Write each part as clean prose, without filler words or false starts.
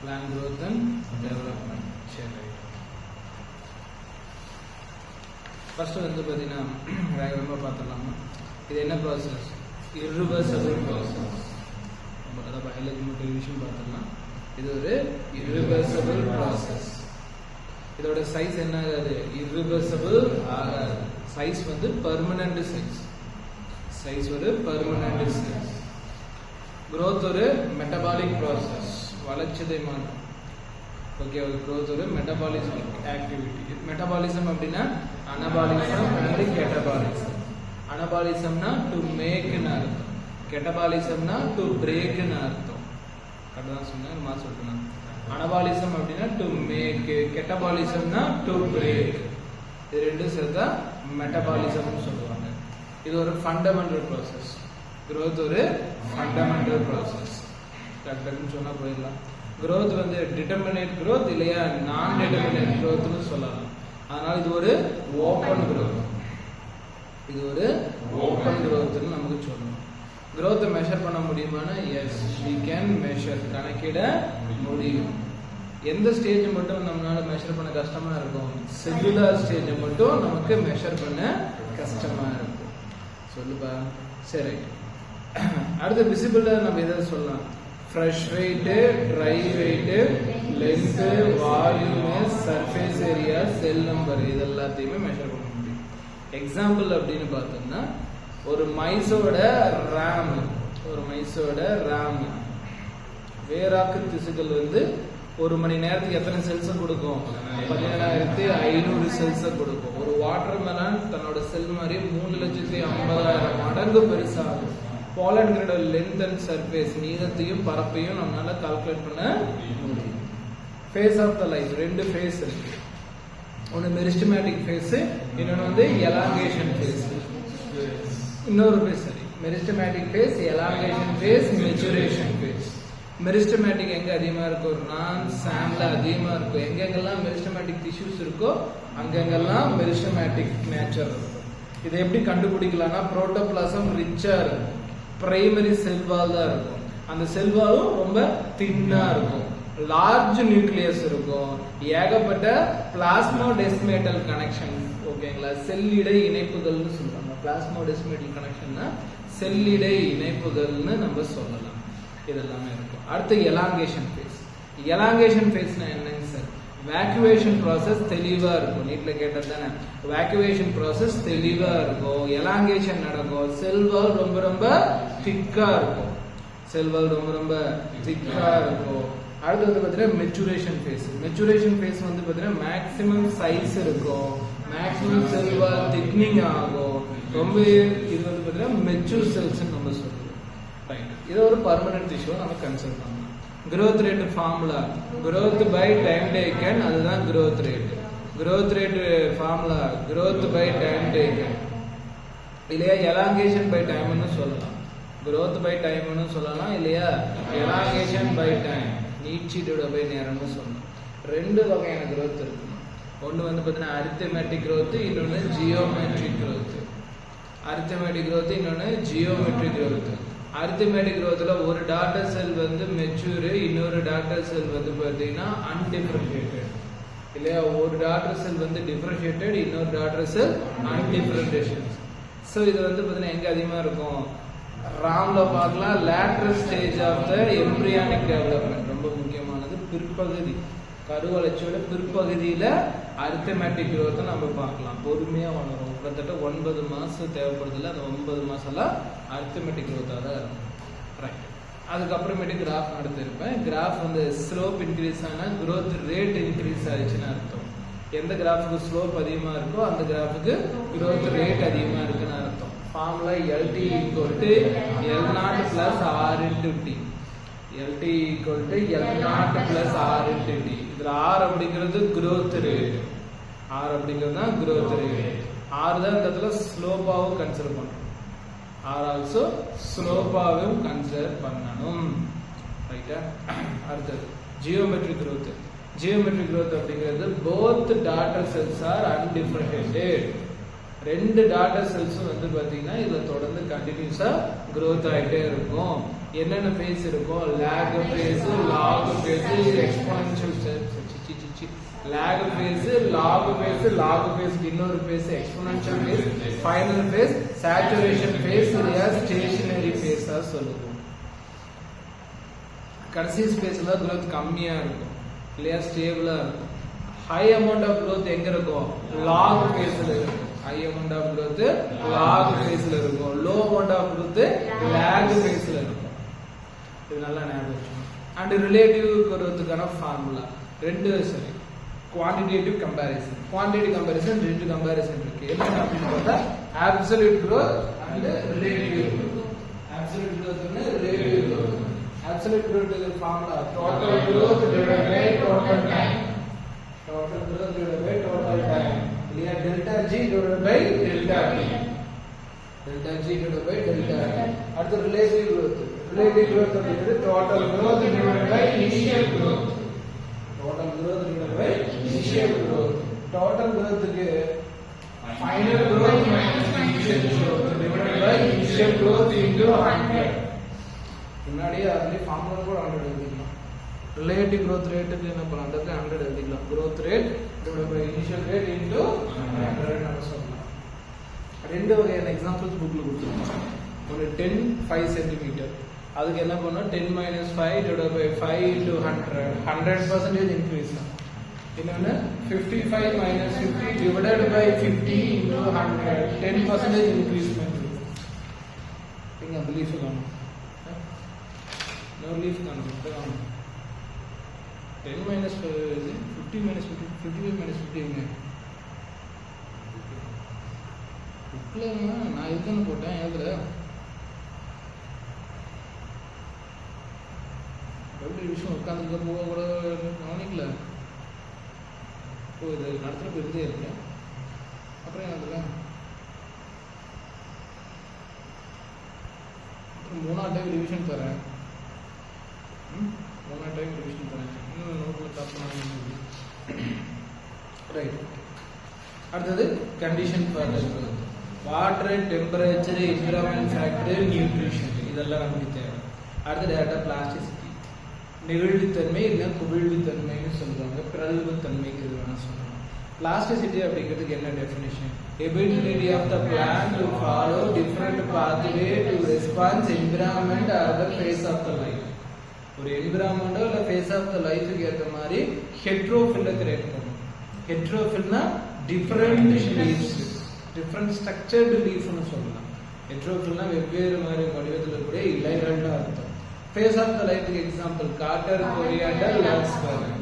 plant growth and development. சரி, first வந்து பார்த்தீங்கன்னா வேகமாக பார்த்துடலாமா? இது என்ன ப்ராசஸ்? irreversible process. அதாவது பயாலஜி மட்டும் விஷயம் பார்த்துடலாம். இது ஒரு irreversible ப்ராசஸ். இதோட சைஸ் என்ன ஆகாது? irreversible ஆகாது. சைஸ் வந்து பெர்மனன்ட் சைஸ். சைஸ் ஒரு பெர்மனன்ட் சைஸ். growth ஒரு மெட்டபாலிக் ப்ராசஸ், வளர்ச்சிதை மாற்றம். ஓகே, growth ஒரு மெட்டபாலிசம் ஆக்டிவிட்டி. மெட்டபாலிசம் அப்படின்னா அனபாலிசம் அண்ட் கேட்டபாலிசம். அனபாலிசம்னா டு மேக்னு அர்த்தம், கேட்டபாலிசம்னா டு பிரேக்னு அர்த்தம். கரெக்டாக தான் சொன்னேன், மா சொல்லிட்டேன். அனபாலிசம் அப்படின்னா டு மேக், கேட்டபாலிசம்னா டு பிரேக். இது ரெண்டும் சேர்த்தா மெட்டபாலிசம்னு சொல்லுவாங்க. இது ஒரு ஃபண்டமெண்டல் ப்ராசஸ். growth ஒரு ஃபண்டமெண்டல் ப்ராசஸ். கரெக்டாக சொன்னா போயிடலாம். growth வந்து டிட்டர்மினேட் growth இல்லையா நான் டிட்டர்மினேட் growthனு சொல்லலாம். அதனால இது ஒரு ஓப்பன் growth. இது ஒரு ஓப்பன் growthனு நமக்கு சொல்லணும். growth மெஷர் பண்ண முடியுமானா எஸ், we can measure, கணக்கிட முடியும். எந்த ஸ்டேஜ் மட்டும் நம்மளால மெஷர் பண்ண கஷ்டமா இருக்கும்? செல்லுலார் ஸ்டேஜ் மட்டும் நமக்கு மெஷர் பண்ண கஷ்டமா இருக்கும். சொல்லுப்பா. சரி, அடுத்து விசிபிளா நம்ம எதை சொல்லலாம்? Fresh weight, dry weight, length, volume, surface area, cell number, இது எல்லாத்தையுமே மெஷர் பண்ண முடியும். எக்ஸாம்பிள் அப்படின்னு பார்த்தோம்னா ஒரு மைஸோட ரேம், வேறாக்கு திசுக்கள் வந்து ஒரு மணி நேரத்துக்கு எத்தனை செல்ஸை கொடுக்கும்? 17,500 செல்ஸை கொடுக்கும். ஒரு வாட்டர் மெலன் தன்னோட செல் மாதிரி 3,50,000 மடங்கு பெருசாகும். பாலன்களோட லென்த் அண்ட் சர்ஃபேஸ், நீளத்தையும் பரப்பையும் நம்மளால கால்குலேட் பண்ண முடியும். ஃபேஸ் ஆஃப் த லைஃப், ரெண்டு ஃபேஸ் இருக்கு. ஒன்று மெரிஸ்டமேட்டிக் ஃபேஸ், இன்னொன்று வந்து எலாங்கேஷன் ஃபேஸ். இன்னொரு ஃபேஸ் சரி, meristematic phase, elongation phase, maturation phase. Meristematic எங்க அதிகமா இருக்கும்? நான் சாம்ல அதிகமா இருக்கும். எங்கெங்கெல்லாம் மெரிஸ்டமேட்டிக் டிஷ்யூஸ் இருக்கோ அங்கெங்கெல்லாம் மெரிஸ்டமேட்டிக் நேச்சர் இருக்கும். இதை எப்படி கண்டுபிடிக்கலாம்னா புரோட்டோபிளாசம் ரிச்சா இருக்கும், பிரைமரி செல்வால் தான் இருக்கும். அந்த செல்வாலும் ரொம்ப தின்னா இருக்கும், லார்ஜ் நியூக்ளியஸ் இருக்கும், ஏகப்பட்ட பிளாஸ்மோடெஸ்மேட்டல் கனெக்ஷன். ஓகேங்களா? செல்லிடை இணைப்புகள்னு சொல்றாங்க. பிளாஸ்மோடெஸ்மேட்டல் கனெக்ஷன்னா செல்லிடை இணைப்புகள்னு நம்ம சொல்லலாம். இதெல்லாமே இருக்கும். அடுத்து எலாங்கேஷன் ஃபேஸ். எலாங்கேஷன் ஃபேஸ்னா என்னங்க சார்? வேக்யூவேஷன் ப்ராசஸ் தெளிவா இருக்கும். நீட்ல கேட்டது தானே, வேக்யூவேஷன் ப்ராசஸ் தெளிவா இருக்கும், எலாங்கேஷன் நடக்கும், செல்வால் ரொம்ப ரொம்ப திக்கா இருக்கும். அடுத்து வந்து பாத்தீங்கன்னா மெச்சுரேஷன் ஃபேஸ். மெச்சுரேஷன் ஃபேஸ் வந்து பாத்தீங்கன்னா மேக்ஸிமம் சைஸ் இருக்கும், மேக்ஸிமம் செல்வால் திக்னிங் ஆகும், ரொம்ப. இது வந்து பாத்தீங்கன்னா மெச்சூர் செல்ஸ் நம்ம சொல்லுவோம். இது ஒரு பர்மனன்ட் டிஷ்யூ நம்ம கன்சிடர் பண்ணலாம். growth rate formula growth by time taken, அதுதான் growth rate. growth rate formula growth by time taken இல்லையா elongation by time னு சொல்லலாம். growth by time னு சொல்லலாம் இல்லையா elongation by time, நீட்சியோட பை நேரம்னு சொல்லலாம். ரெண்டு வகையான growth இருக்கு. ஒன்று வந்து பார்த்தீங்கன்னா அரித்மெட்டிக் growth, இன்னொன்று ஜியோமெட்ரிக் growth. அரித்மெட்டிக் growth, இன்னொன்று ஜியோமெட்ரிக் growth. அரித்மெட்டிக் growthல ஒரு டாட்டர் செல் வந்து மெச்சூர், இன்னொரு டாட்டர் செல் வந்து பார்த்தீங்கன்னா அன்டிஃபரன்ஷியேட்டட் இல்லையா? ஒரு டாட்டர் செல் வந்து டிஃபரன்ஷியேட்டட், இன்னொரு டாட்டர் செல் அன்டிஃபரன்ஷியேட்டட். ஸோ இது வந்து பார்த்தீங்கன்னா எங்க அதிகமா இருக்கும்? ராம்ல பார்க்கலாம். Lateral stage of the embryonic development ரொம்ப முக்கியமானது. பிற்பகுதி, கருவளர்ச்சியோட பிற்பகுதியில அரித்மெட்டிக் growth நம்ம பார்க்கலாம். பொறுமையா வளரும். கிட்டத்தட்ட 9 மாசம் தேவைப்படுதில்ல, அந்த 9 மாசம்லாம் அரித்மெட்டிக் growth-ஆ தான் இருக்கும். ரைட். அதுக்கப்புறமேட்டு கிராஃப் அடுத்து இருப்பேன். கிராஃப் வந்து ஸ்லோப் இன்க்ரீஸ் ஆனா growth rate இன்க்ரீஸ் ஆயிடுச்சுன்னு அர்த்தம். எந்த கிராஃபுக்கு ஸ்லோப் அதிகமா இருக்கோ அந்த கிராஃபுக்கு growth rate அதிகமா இருக்குன்னு அர்த்தம். Formula LT = L0 + R × T. LT = L0 + R × T. இதுல R அப்படிங்கிறது growth rate, R அப்படிங்கிறது தான் growth rate. R தான் இந்த இடத்துல ஸ்லோப்பாவும் கன்சிடர் பண்ணணும். R ஆல்சோ ஸ்லோப்பாவும் கன்சிடர் பண்ணணும். ரைட்டா? அடுத்தது ஜியோமெட்ரிக் growth. ஜியோமெட்ரிக் growth அப்படிங்கிறது both daughter cells are undifferentiated. ரெண்டு டாட்டர் செல்ஸும் வந்து பாத்தீங்கன்னா இதுல தொடர்ந்து கண்டினியூஸா growth ஆகிட்டே இருக்கும். என்னென்ன ஃபேஸ் இருக்கும்? Lag phase, log phase, exponential lag phase, log phase, log phase இன்னொரு phase, exponential phase, final phase, saturation phase, இல்லையா ஸ்டேஷனரி ஃபேஸா சொல்லுவோம். கடைசி ஸ்பேஸ்ல growth கம்மியா இருக்கும் இல்லையா, ஸ்டேபிளா இருக்கும். ஹை அமௌண்ட் ஆஃப் growth எங்க இருக்கும்? லாக் ஃபேஸ்ல இருக்கும். High amount of growth log ஃபேஸ்ல இருக்கும். Low amount of growth lag ஃபேஸ்ல இருக்கும். இது நல்லா ஞாபகம் வச்சுக்கணும். அண்ட் ரிலேட்டிவ் growthக்கான ஃபார்முலா ரெண்டு சரி. குவான்டிடேட்டிவ் கம்பேரிசன், குவான்டிட்டி கம்பேரிசன் ரெண்டு கம்பேரிசன் இருக்கு. என்ன அப்படின்னு பார்த்தா absolute growth and relative growth. Absolute growth and relative growth. Absolute growth is the formula total growth divided by total time. Total growth divided by total time. Here delta G divided by delta T. Delta G divided by delta T. At the relative growth. Relative growth is the total growth divided by initial growth. Total growth divided by initial growth. Total growth is final growth minus initial growth divided by initial growth into 100. முன்னாடியே அதுல formula கூட 100 எழுதிக்கலாம். Relative growth ரேட்டுக்கு என்ன பண்ணலாம்? அதுக்கு 100 எழுதிக்கலாம். growth rate divided by initial rate into 100 நம்ம சொல்லலாம். ரெண்டு வகையான எக்ஸாம்பிள்ஸ் புக்ல கொடுத்திருக்காங்க. ஒரு 10 5 cm. அதுக்கு என்ன பண்ணனும்? 10 - 5 divided by 5 into 100 100% இன்கிரீஸ். இன்னொன்னு 55 - 50 divided by 50 into 100 10% இன்கிரீஸ்மென்ட். நீங்க பிலீஃப் பண்ணணும். No leaf concept. 10 minus 50 minus 50, 55 minus 50. நான் இதுன்னு போட்டேன். எதுல எப்படி விஷயம் உட்காந்து போக கூட கவனிக்கல. இது நடத்துறப்ப இருந்தே இருக்கேன். அப்புறம் அதுல மூணாவது டைம் ரிவிஷன் தரேன். மூணாவது டைம் ரிவிஷன் தரேன். இன்னும் நோட்டில் தப்பு. ரைட். அடுத்தது condition for water, temperature, environment factor, nutrition இதெல்லாம் நமக்கு தேவை. அடுத்த டேட்டா பிளாஸ்டிசிட்டி, நெகிழ்வுத்தன்மை இல்லை குவிழ்வுத்தன்மைன்னு சொல்லுவாங்க. பிரதிபத்தன்மைக்கு இது வேணா சொல்லலாம். பிளாஸ்டிசிட்டி அப்படிங்கிறதுக்கு என்ன definition? Ability of the plant to follow different pathway to response environment or the phase of the life. ஒரு என்விரான்மெண்டோ இல்ல ஃபேஸ் ஆஃப் த லைஃப்க்கு ஏற்ற மாதிரி ஹெட்ரோஃபில்ல கிரியேட் பண்ணும். ஹெட்ரோஃபில்னா டிஃபரெண்ட் லீவ்ஸ், டிஃபரெண்ட் ஸ்ட்ரக்சர்டு லீஃப்னு சொல்லலாம். ஹெட்ரோஃபில்னா வெவ்வேறு மாதிரி வடிவத்தில் இருக்கக்கூடிய இலைகள்னு அர்த்தம். ஃபேஸ் ஆஃப் த லைஃப்க்கு example cotton, coriander, larkspur.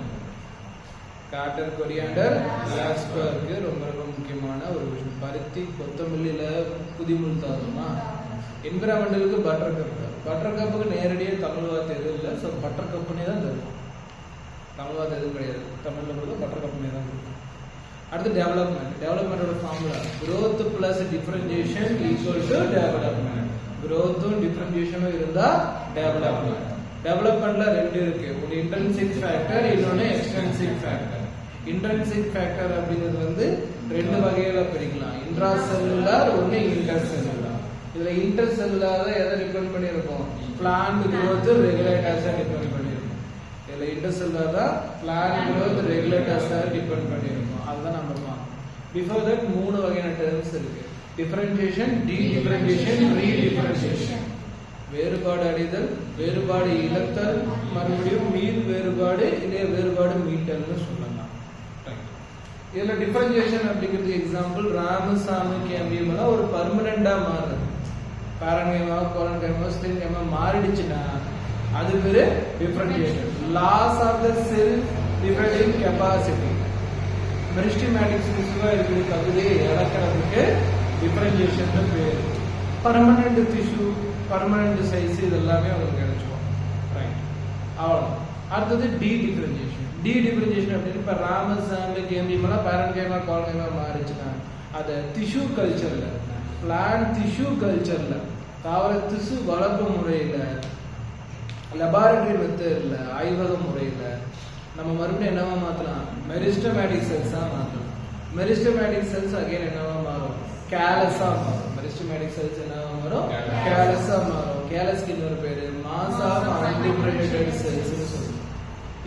Cotton, coriander, larkspur ரொம்ப ரொம்ப முக்கியமான ஒரு விஷயம். பருத்தி, கொத்தமல்லியில புதிமுள் தாருமா. என்விரான்மெண்டலுக்கு பட்டர் கப். பட்டர் கப்புக்கு நேரடியாக தமிழ் வார்த்தை எதுவும் இல்லை. ஸோ பட்டர் கப்புனே தான் தரும். தமிழ் வார்த்தை எதுவும் கிடையாது. தமிழில் கூட பட்டர் கப்புனே தான் இருக்கும். அடுத்து டெவலப்மெண்ட். டெவலப்மெண்டோட formula growth plus differentiation equal to development. growthம் டிஃபரன்சியேஷனும் இருந்தா டெவலப்மெண்ட். டெவலப்மெண்ட்ல ரெண்டு இருக்கு. ஒரு இன்ட்ரின்சிக் ஃபேக்டர், இன்னொன்னு எக்ஸ்ட்ரின்சிக் ஃபேக்டர். இன்ட்ரின்சிக் ஃபேக்டர் அப்படிங்கிறது வந்து ரெண்டு வகையில பிரிக்கலாம். இன்ட்ரா செல்லுலார், ஒன்னு இன்டர் செல்லுலார். இதுல இன்டர் செல்லுலார் எதை டிபெண்ட் பண்ணியிருக்கோம்? பிளான்ட் growth ரெகுலேட்டர்ஸ் டிபெண்ட் பண்ணியிருக்கோம். இதுல இன்டர் செல்லுலார் தான் பிளான்ட் growth ரெகுலேட்டர்ஸ் டிபெண்ட் பண்ணியிருக்கோம். அதுதான் நம்ம பார்க்கணும். பிஃபோர் தட் மூணு வகையான டெர்ம்ஸ் இருக்கு. டிஃபரன்சியேஷன், டி டிஃபரன்சியேஷன், ரீ டிஃபரன்சியேஷன். வேறுபாடு அடைதல், வேறுபாடு இழத்தல், மறுபடியும் மீள் வேறுபாடு, இதே வேறுபாடு மீட்டல்னு சொல்லலாம். இதுல டிஃபரன்சியேஷன் அப்படிங்கிறது எக்ஸாம்பிள் ராமசாமி கேமியம்னா ஒரு பர்மனண்டா மாறுது. பாரன்கைமா, கோலன்கைமா, ஸ்டென்கைமா மாறிடுச்சுன்னா அது பேரு differentiation. Loss of the cell differential capacity. Meristematic திசுவா இருக்கிற பகுதியை இழக்கிறதுக்கு டிஃபரன்சியேஷன் பேரு. பர்மனன்ட் திசு, பர்மனன்ட் சைஸ் இதெல்லாமே உங்களுக்கு கிடைச்சிடும். ரைட், அவ்வளோ. அடுத்தது டி டிஃபரன்சியேஷன். டி டிஃபரன்சியேஷன் அப்படின்னு இப்போ ராமசாமி கேமியமெல்லாம் பேரன்கைமா, கோலன்கைமா மாறிச்சுன்னா அதை திசு கல்ச்சர்ல, பிளான்ட் திசு கல்ச்சர்ல, தாவர திசு வளர்ப்பு முறையில, லெபார்டரி மெத்தட்ல, ஆய்வக முறையில நம்ம மறுபடியும் என்னவா மாத்தலாம்? மெரிஸ்டமேட்டிக் செல்ஸா மாத்தலாம். மெரிஸ்டமேட்டிக் செல்ஸ் அகைன் என்னவா மாறும்? கேலஸா மாறும். மெரிஸ்டமேட்டிக் செல்ஸ் என்னவா மாறும்? கேலஸா மாறும். கேலஸ்க்கு இன்னொரு பேரு மாஸ் ஆஃப் அன்டிஃபரன்ஷியேட்டட் செல்ஸ் னு சொல்றோம்.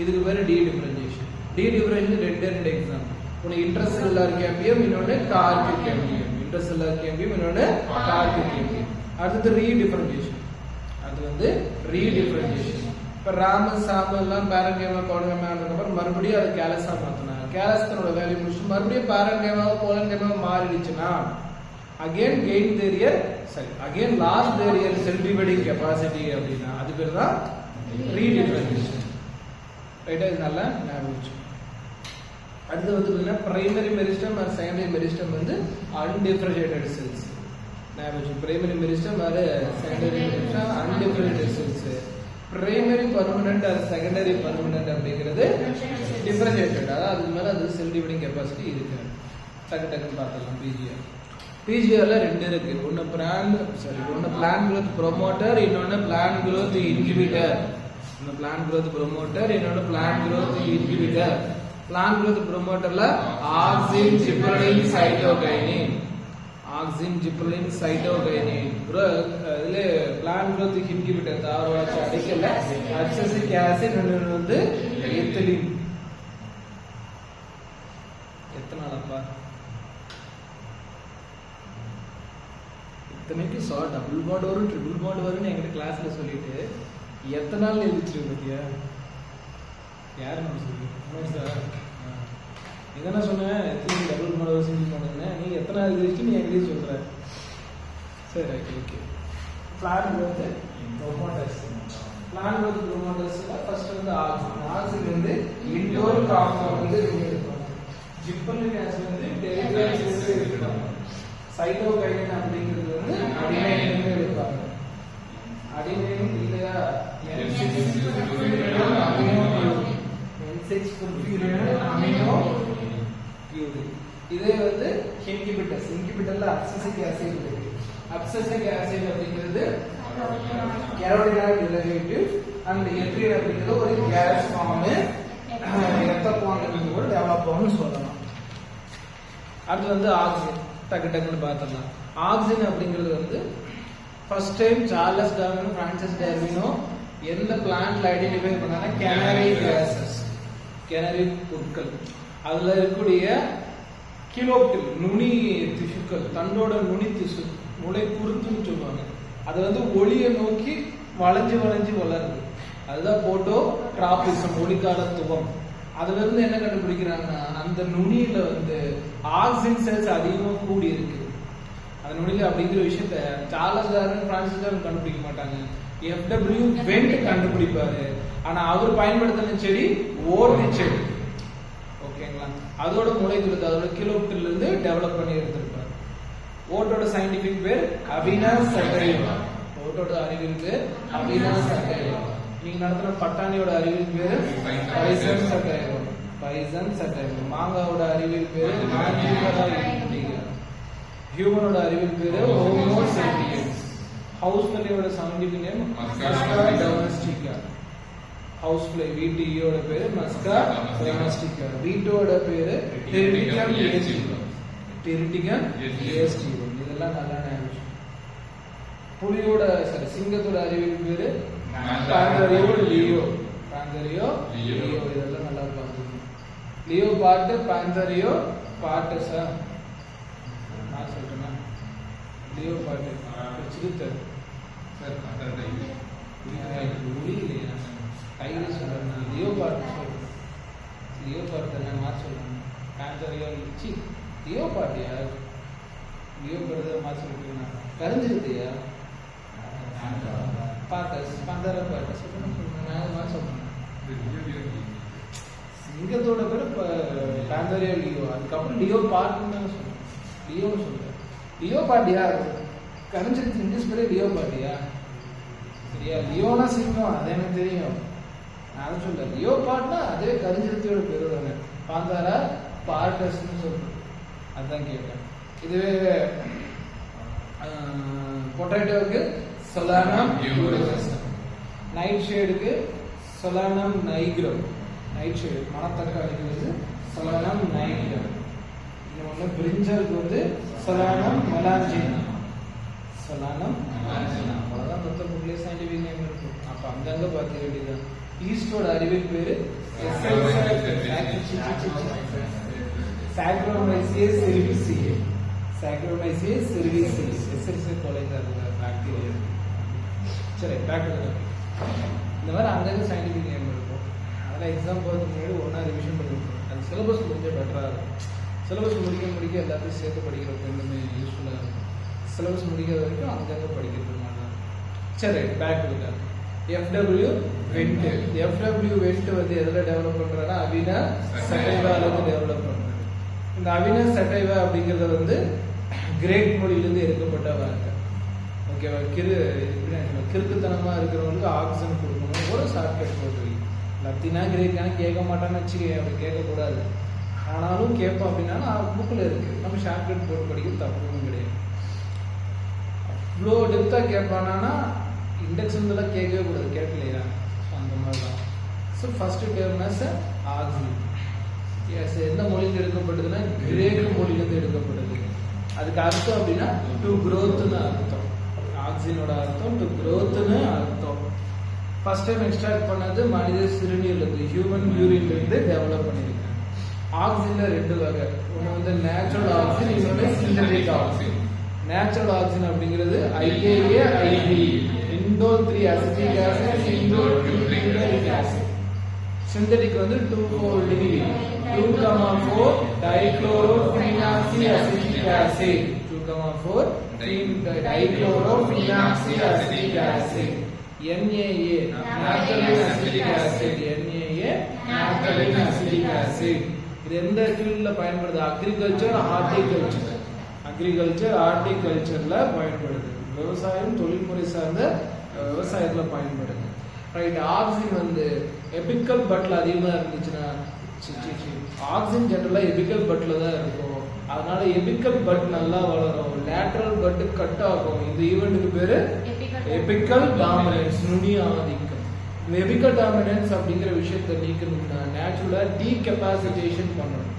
இதுக்கு பேரு டி டிஃபரன்ஷியேஷன். டி டிஃபரன்ஷியேஷன் ரெண்டு எக்ஸாம்பிள். ஒன்னு இன்ட்ரசெல்லுலார் கேம்பியம், இன்னொன்னு கார்பிக் கேம்பியம். இன்ட்ரசெல்லுலார் கேம்பியம், இன்னொன்னு கார்பிக் கேம்பியம். அடுத்து ரீடிஃபரன்ஷியேஷன். அது வந்து ரீடிஃபரன்ஷியேஷன். இப்ப ராம சாம எல்லாம் பேரன்கேமா கோலன்கேமாக்கு அப்புறம் மறுபடியும் அது கேலஸா மாத்தினாங்க. கேலஸோட வேல்யூ முடிச்சு மறுபடியும் பேரன்கேமாவோ கோலன்கேமாவோ மாறிடுச்சுன்னா again gain their again lost their cell dividing capacity அப்படினா அது பேர் தான் ரீடிஃபரன்ஷியேஷன். ரைட்டா? இது நல்லா ஞாபகம் வச்சுக்கோங்க. அடுத்து வந்து பாத்தீங்கன்னா primary meristem or secondary meristem வந்து அன்டிஃபரன்ஷியேட்டட் செல்ஸ். ஞாபகம் வச்சுக்கோங்க. Primary meristem or secondary meristem undifferentiated cells. Primary permanent or secondary permanent அப்படிங்கிறது டிஃபரன்ஷியேட்டட். அதாவது அதுக்கு மேல அது செல் டிவைடிங் கெபாசிட்டி இருக்கு. டக்கு பார்த்தலாம். பிஜிஆர்ல ரெண்டு இருக்கு. ஒன்னு பிளான் growth ப்ரோமோட்டர், இன்னொன்னு plant growth inhibitor. Plant growth promoter, இன்னொன்னு plant growth inhibitor. Plant growth ப்ரோமோட்டர்ல auxin gibberellin cytokinin, auxin gibberellin cytokinin. இதுல பிளான் growth இன்ஹிபிட்டர் தாவரவளர்ச்சி அடிக்கல அப்சசிக் ஆசிட், இன்னொன்னு வந்து எத்திலின். எத்தனாலப்பா இத்தனைக்கு டபுள் பாண்ட் வரும் ட்ரிபிள் பாண்ட் வரும்னு எங்கிட்ட கிளாஸ்ல சொல்லிட்டு எத்தனை நாள் எழுதிச்சிருக்கு பத்தியா? யாரு நம்ம சொல்லி இதான சொன்னேன். எத்தனை டபுள் பாண்ட் வரும் சிங்கிள் பாண்ட், நீ எத்தனை நாள் எழுதிச்சு நீ எங்கிட்ட சொல்ற? சரி, right, okay. Plant growth promoters. Plant growth ப்ரோமோட்டர்ஸ்ல ஃபர்ஸ்ட் வந்து ஆக்சின். ஆக்சின் வந்து இன்டோர் காம்பவுண்ட் வந்து ஜிப்பர்லிக் ஆசிட் வந்து டெரிவேட்டிவ்ஸ் எடுத்துட்டாங்க. சைட்டோகைனின் அப்படிங்கிறது வந்து அடினைன் எடுப்பாங்க. அடினைன் இல்லையா? N6 ஃபுல்ஃபியூரேட் amino purine. இதே வந்து இன்ஹிபிட்டர்ஸ். இன்ஹிபிட்டர்ல அப்சசிக் ஆசிட் இருக்கு. அப்சசிக் ஆசிட் அப்படிங்கிறது கேரோட்டினாய்டு டெரிவேட்டிவ் அண்ட் எத்ரின் அப்படிங்கிறது ஒரு கேஸ் ஃபார்ம். இரத்த குவாண்டத்தில் கூட டெவலப் ஆகும்னு சொல்லலாம். அடுத்து வந்து ஆக்சிஜன். டக்குன்னு பார்த்துடலாம். ஆக்சிஜன் அப்படிங்கிறது வந்து ஃபர்ஸ்ட் டைம் சார்லஸ் டார்வினோ பிரான்சிஸ் டார்வினோ எந்த பிளான்ட்ல ஐடென்டிஃபை பண்ணாங்க? கேனரி கிராசஸ், கேனரி புற்கள். அதுல இருக்கக்கூடிய கிலோப்டில் நுனி திசுக்கள், தண்டோட நுனி திசு, முளை குருத்துன்னு சொல்லுவாங்க. அது வந்து ஒளியை நோக்கி வளைஞ்சு வளருது. அதுதான் போட்டோ டிராபிசம், ஒளிக்காலத்துவம். அதுல இருந்து என்ன கண்டுபிடிக்கிறாங்கன்னா அந்த நுனியில வந்து ஆக்சிஜன் செல்ஸ் அதிகமா கூடி இருக்கு. அந்த நுனியில அப்படிங்கிற விஷயத்த சார்லஸ் டார்வின் பிரான்சிஸ் டார்வின் கண்டுபிடிக்க மாட்டாங்க. எஃப்டபிள்யூ வெண்ட் கண்டுபிடிப்பாரு. ஆனா அவர் பயன்படுத்தின செடி ஓட்டு செடி. ஓகேங்களா? அதோட முளை துளத்து, அதோட கிலோப்டில் இருந்து டெவலப் பண்ணி எடுத்திருப்பாரு. ஓட்டோட சயின்டிபிக் பேர் அவினாஸ் சட்டைவா. ஓட்டோட அறிவியல் பேர் அவினாஸ் சட்டைவா. நீங்க நடத்துற பட்டாணியோட அறிவியல் பேரு பைசன் சட்டைவா. பைசன் சட்டைவா. மாங்காவோட அறிவியல் பேரு மாங்கிகா இண்டிகா. ஹியூமனோட அறிவியல் பேரு ஹோமோ சேபியன்ஸ். ஹவுஸ் ஃப்ளையோட scientific name Musca domestica. House fly வீட்டியோட பேரு மஸ்கா டொமஸ்டிகா. வீட்டோட பேரு டெரிட்டிகம் ஏஸ்டிவம். டெரிட்டிகம் ஏஸ்டிவம். இதெல்லாம் நல்லா ஞாபகம். புலியோட சிங்கத்தோட அறிவியல் பேரு பாந்தரியோ லியோ. பாந்தரியோ லியோ. இதெல்லாம் நல்லா பாத்துக்கணும். லியோ பாட்டு, பாந்தரியோ பாட்டு. சார் நான் சொல்றேன்னா லியோ பாட்டு சிறுத்தர் சார் முடியலையா? கையில சொல்றேன். லியோ பாட்டு சொல்றேன். லியோ பாட்டு நான் மாற்ற சொல்றேன். பாந்தரியோ சி லியோ பாட்டியா? லியோ பாட்டு மாற்ற சொல்றேன். கரைஞ்சிருத்தியா? சிங்கத்தோட பேரு பாந்தரியோ லியோ. அதுக்கப்புறம் லியோ பாட்டுன்னு சொல்றேன். லியோன்னு சொல்றேன். லியோ பாட்டியா? கரைஞ்சிருச்சு. இங்கிலீஷ் பேரே லியோ பாட்டியா? சரியா? லியோனா சிங்கம், அது எனக்கு தெரியும். நான் சொல்ல லியோ பாட்னா அதே கரிஞ்சிருத்தியோட பேரு தானே. பாந்தாரா பார்டஸ்ன்னு சொல்றேன். அதுதான் கேட்டேன். இதுவே பொட்டேட்டோவுக்கு சொலானம் பியூரிஃபெரம். நைட் ஷேடுக்கு சொலானம் நைக்ரம். நைட் ஷேடு மணத்தக்காளிக்கு வந்து சொலானம் நைக்ரம். இன்னொன்று பிரிஞ்சலுக்கு வந்து சொலானம் மெலாஞ்சினா. சொலானம் மெலாஞ்சினா. அவ்வளோதான் மொத்த புக்லேயே சயின்டிஃபிக் நேம் இருக்கு. அப்ப அங்கங்க பார்க்க வேண்டியதுதான். ஈஸ்டோட அறிவின் பேரு Saccharomyces cerevisiae. Saccharomyces cerevisiae. SLC college அதுல பாக்டீரியா. சரி, பேக் டு இந்த மாதிரி அங்கங்க சயின்டிஃபிக் நேம் இருக்கும். அதெல்லாம் எக்ஸாம் போகிறதுக்கு முன்னாடி ஒன்றா ரிவிஷன் பண்ணிருக்கோம். அது சிலபஸ் கொஞ்சம் பெட்டராக இருக்கும். சிலபஸ் முடிக்க எல்லாத்தையும் சேர்த்து படிக்கிறப்ப இன்னுமே யூஸ்ஃபுல்லாக இருக்கும். சிலபஸ் முடிக்கிற வரைக்கும் அங்கங்கே படிக்கிறது நல்லா. சரி, back to FW Went. FW Went வந்து எதில் டெவலப் பண்ணுறாங்கன்னா அவினா சட்டைவாலேருந்து டெவலப் பண்ணுறாங்க. இந்த அவினா சட்டைவா அப்படிங்கிறத வந்து கிரேக் மொழியிலேருந்து எடுக்கப்பட்ட வார்த்தை. ஓகேவா? கிறுக்குத்தனமாக இருக்கிறவங்களுக்கு ஆக்சிஜன் கொடுக்கணும் ஒரு ஷார்ட்கட் போட்டு லத்தினா கிரேக்கான கேட்க மாட்டான்னு வச்சுக்க, அப்படி கேட்கக்கூடாது. ஆனாலும் கேட்போம் அப்படின்னா புக்கில் இருக்குது, நம்ம ஷார்ட்கட் போட்டு படிக்க தப்பும் கிடையாது. இவ்வளோ டெப்த்தாக கேட்பானா இண்டெக்ஸ் வந்துலாம் கேட்கவே கூடாது, கேட்கலையா? அந்த மாதிரி தான். So first terms oxygen. Yes, எந்த மொழியிலிருந்து எடுக்கப்பட்டதுன்னா கிரேக்க மொழியிலிருந்து எடுக்கப்பட்டது. அதுக்கு அர்த்தம் அப்படின்னா டு க்ரோத்னு அர்த்தம். ஆக்சிஜனோட அர்த்தம் டு க்ரோத்னு அர்த்தம். ஃபர்ஸ்ட் டைம் எக்ஸ்ட்ராக்ட் பண்ணது மனித சிறுநீர்லேருந்து, ஹியூமன் யூரின்லேருந்து டெவலப் பண்ணியிருக்காங்க. ஆக்சிஜன்ல ரெண்டு வகை, ஒன்று வந்து நேச்சுரல் ஆக்சிஜன், இன்னொன்று சிந்தட்டிக் ஆக்சிஜன். நேச்சுரல் ஆக்சிஜன் அப்படிங்கிறது IAA, IB, indole 3 acetic acid, indole 2 butyric acid. Synthetic வந்து 2,4-D, 2,4 dichlorophenoxyacetic acid, 2,4 dichlorophenoxyacetic acid. NaA, naphthalene acetic acid, NaA, naphthalene acetic acid. இது எந்த ஃபீல்ட்ல பயன்படுது? Agriculture, horticulture. அக்ரிகல்ச்சர், ஹார்டிகல்ச்சர்ல பயன்படுது. விவசாயம், தொழில்முறை சார்ந்த விவசாயத்துல பயன்படுது. ரைட். ஆக்சிஜன் வந்து எபிக்கல் பட்ல அதிகமா இருந்துச்சுன்னா, ஆக்சிஜன் ஜெனரலா எபிக்கல் பட்ல தான் இருக்கும். அதனால எபிக்கல் பட் நல்லா வளரும், லேட்டரல் பட் கட் ஆகும். இந்த ஈவெண்ட்டுக்கு பேரு எபிக்கல் டாமினன்ஸ், நுனி ஆதிக்கம். எபிக்கல் டாமினன்ஸ் அப்படிங்கிற விஷயத்தை நீக்கணும்னா நேச்சுரலா டீகெபாசிட்டேஷன் பண்ணணும்.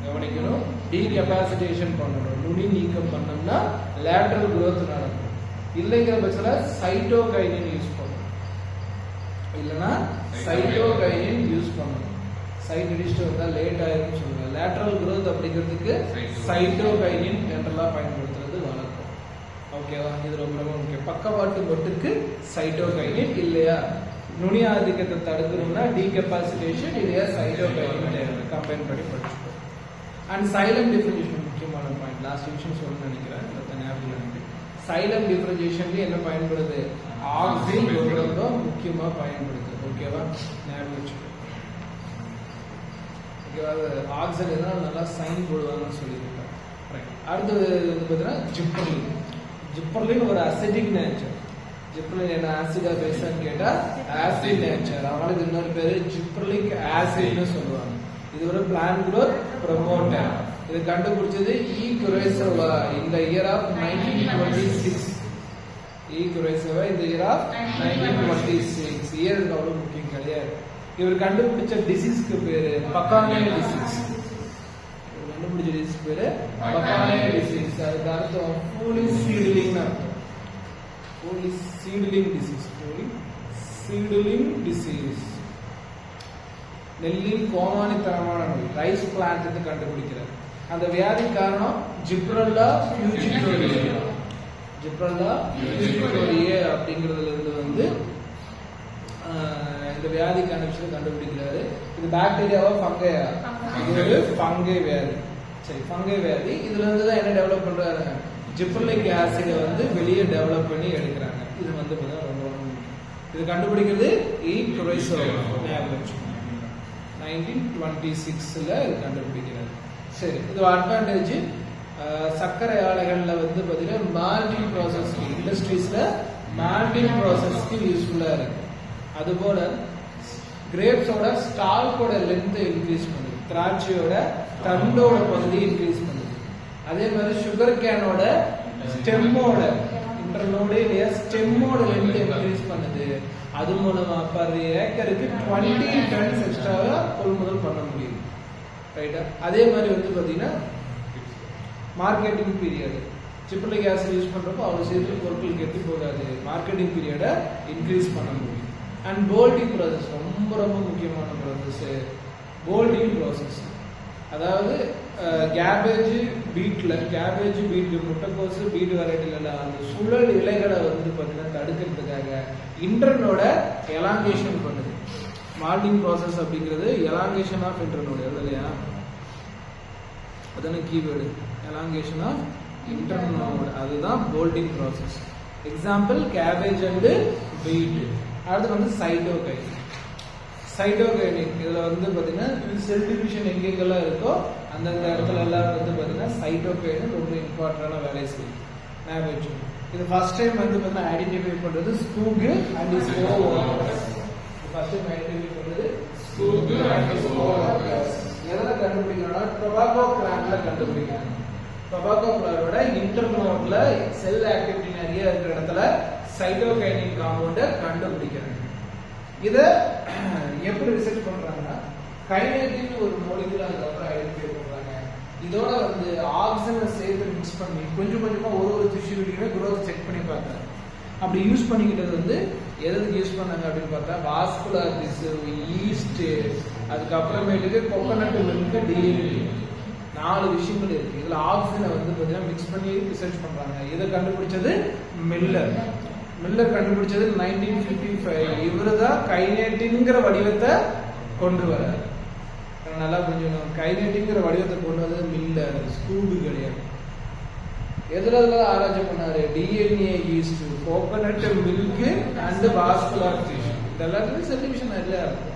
கவனிக்கணும், டீகெபாசிட்டேஷன் பண்ணணும். நுனி நீக்கம் பண்ணோம்னா லேட்டரல் growth நடக்கும். இல்லைங்கிற பட்சத்தில் சைட்டோகைனின் யூஸ் பண்ணணும், இல்லைன்னா சைட்டோகைனின் யூஸ் பண்ணணும். சைட் அடிச்சுட்டு வந்தால் லேட் ஆயிருன்னு சொல்லுவாங்க. லேட்டரல் growth அப்படிங்கிறதுக்கு சைட்டோகைனின் ஜெனரலா பயன்படுத்துறது வழக்கம். ஓகேவா? இது ரொம்ப ரொம்ப முக்கியம். பக்கவாட்டு மொட்டுக்கு சைட்டோகைனின், இல்லையா நுனி ஆதிக்கத்தை தடுக்கணும்னா டீகெபாசிட்டேஷன், இல்லையா சைட்டோகைனின் கம்பைன் பண்ணி படிச்சுக்கோ. அண்ட் சைலண்ட் டிஃபரன்ஷியேஷன் முக்கியமான பாயிண்ட், லாஸ்ட் விஷயம் சொல்லணும்னு நினைக்கிறேன். சைலண்ட் டிஃபரன்ஷியேஷன்ல என்ன பயன்படுது? ஆக்சிஜன் ரொம்ப முக்கியமா பயன்படுது. ஓகேவா? ஞாபகம் வச்சுக்கோ. ஓகேவா? ஆக்சிஜன் எதனால நல்லா சைன் போடுவாங்கன்னு சொல்லியிருக்கேன். அடுத்தது வந்து பார்த்தீங்கன்னா ஜிப்பர்லின். ஜிப்பர்லின் ஒரு அசிடிக் நேச்சர். ஜிப்பர்லின் என்ன ஆசிடா பேஸான்னு கேட்டா ஆசிட் நேச்சர். அதனால இது இன்னொரு பேரு ஜிப்பர்லிக் ஆசிட்னு சொல்லுவாங்க. இது ஒரு பிளான்ட் growth ப்ரமோட்டர். இது கண்டுபிடிச்சது E. குரைசோவா இந்த இயர் ஆஃப் 1926. E. குரைசோவா இந்த இயர் ஆஃப் 1926. இயர் அவ்வளவு முக்கியம் கிடையாது. இவர் கண்டுபிடிச்ச டிசீஸ்க்கு பேரு பக்கானே டிசீஸ். இவர் கண்டுபிடிச்ச டிசீஸ் பேரு பக்கானே டிசீஸ். அதுக்கு அர்த்தம் ஃபூலி சீட்லிங் அர்த்தம். Foolish seedling disease. Foolish seedling disease. நெல்லின் கோமானித்தனமான நோய், ரைஸ் பிளான்ட் கண்டுபிடிக்கிறார். அந்த வியாதி காரணம் ஜிப்ரல்லா பியூஜிட்டோரியே. ஜிப்ரல்லா பியூஜிட்டோரியே அப்படிங்கிறதுல இருந்து வந்து இந்த வியாதிக்கான விஷயம் கண்டுபிடிக்கிறாரு. இது பாக்டீரியாவா ஃபங்கையா? இது ஒரு ஃபங்கை வியாதி. சரி, ஃபங்கை வியாதி. இதுல இருந்து தான் என்ன டெவலப் பண்றாரு? ஜிப்ரலிக் ஆசிடை வந்து வெளியே டெவலப் பண்ணி எடுக்கிறாங்க. இது வந்து ரொம்ப இது கண்டுபிடிக்கிறது E. குரைசோவா. 1926ல இது கண்டுபிடிக்கிறார். சரி, இது அட்வான்டேஜ். சர்க்கரை ஆலைகள்ல வந்து பாத்தீங்கன்னா மால்டிங் ப்ராசஸ், இண்டஸ்ட்ரீஸ்ல மால்டிங் ப்ராசஸ்க்கு யூஸ்ஃபுல்லா இருக்கு. அதுபோல கிரேப்ஸோட ஸ்டால்கோட லென்த்தை இன்க்ரீஸ் பண்ணுது, திராட்சையோட தண்டோட பகுதி இன்க்ரீஸ் பண்ணுது. அதே மாதிரி சுகர் கேனோட ஸ்டெம்மோட இன்டர்னோட ஸ்டெம்மோட லென்த்தை இன்க்ரீஸ் பண்ணுது. அது மூலமா பர் ஏக்கருக்கு 20 டன்ஸ் எக்ஸ்ட்ராவா கொள்முதல் பண்ண முடியும். ரைட்டா? அதே மாதிரி வந்து பாத்தீங்கன்னா marketing period, gibberellic acid use பண்றப்போ அவ்வளவு சீக்கிரம் பொருட்கள் கெட்டு போகாது. மார்க்கெட்டிங் பீரியடை இன்க்ரீஸ் பண்ண முடியும். அண்ட் போல்டிங் ப்ராசஸ் ரொம்ப ரொம்ப முக்கியமான ப்ராசஸ். போல்டிங் ப்ராசஸ் அதாவது கேபேஜ் பீட் முட்டைக்கோசு பீட் வெரைட்டில அந்த சுழல் இலைகளை வந்து பார்த்தீங்கன்னா தடுக்கிறதுக்காக இன்டர்னோட எலாங்கேஷன் பண்ணுது. மால்டிங் ப்ராசஸ் அப்படிங்கிறது எலாங்கேஷன் ஆஃப் இன்டர்னோட இல்லையா, அதான கீவேர்டு, எலாங்கேஷன் ஆஃப் இன்டர்னோட, அதுதான் bolting process. Example cabbage and beet. அடுத்து வந்து சைட்டோகைனிக். இதில் வந்து பார்த்தீங்கன்னா செல் டிவிஷன் எங்கெங்கெல்லாம் இருக்கோ அந்தந்த இடத்துல எல்லாம் வந்து பார்த்தீங்கன்னா சைட்டோகைனிக் ரொம்ப இம்பார்ட்டண்டான வேலை செய்யும். இது ஃபர்ஸ்ட் டைம் வந்து பார்த்தீங்கன்னா ஐடென்டிஃபை பண்ணுறது ஸ்கூக் அண்ட் ஸ்கோ ஒர்க்கர்ஸ். ஃபர்ஸ்ட் டைம் ஐடென்டிஃபை பண்ணுறது ஸ்கூக் அண்ட் ஸ்கோ ஒர்க்கர்ஸ். எதில் கண்டுபிடிக்கிறாங்கன்னா டொபாக்கோ பிளான்ட்ல கண்டுபிடிக்கிறாங்க. டொபாக்கோ பிளான்டோட இன்டர்னோட்ல செல் ஆக்டிவிட்டி நிறைய இருக்கிற இடத்துல சைட்டோகைனிக் காம்பவுண்டை கண்டுபிடிக்கிறாங்க. இதை எப்படி ரிசர்ச் பண்றாங்கன்னா கைனேட்டின் ஒரு மோலிகுலர் அதுக்கப்புறம் ஐடென்டிஃபை பண்றாங்க. இதோட வந்து ஆக்சிஜனை சேர்த்து மிக்ஸ் பண்ணி கொஞ்சம் கொஞ்சமா ஒரு டிஷ்யூலையுமே குரோத் செக் பண்ணி பார்த்தாங்க. அப்படி யூஸ் பண்ணிக்கிட்டது வந்து எதுக்கு யூஸ் பண்ணாங்க அப்படின்னு பார்த்தா வாஸ்குலர் டிஷ்யூ, ஈஸ்ட், அதுக்கப்புறமேட்டுக்கு கோகோனட் மில்க், டிஎன்ஏ, 4 விஷயங்கள் இருக்கு. இதுல ஆக்சிஜனை வந்து பார்த்தீங்கன்னா மிக்ஸ் பண்ணி ரிசர்ச் பண்றாங்க. இதை கண்டுபிடிச்சது மில்லர் கண்டுபிடிச்சது 1955. இவரு தான் கைனேட்டின்ங்கிற வடிவத்தை கொண்டு வராரு. நல்லா புரிஞ்சுக்கணும், கைனேட்டின்ங்கிற வடிவத்தை கொண்டு வந்தது மில்லர், ஸ்கூபு கிடையாது. எதுல ஆராய்ச்சி பண்ணாரு? DNA, yeast, coconut milk and vascular tissue. இதெல்லாம் செல் டிவிஷன் நிறைய இருக்கும்.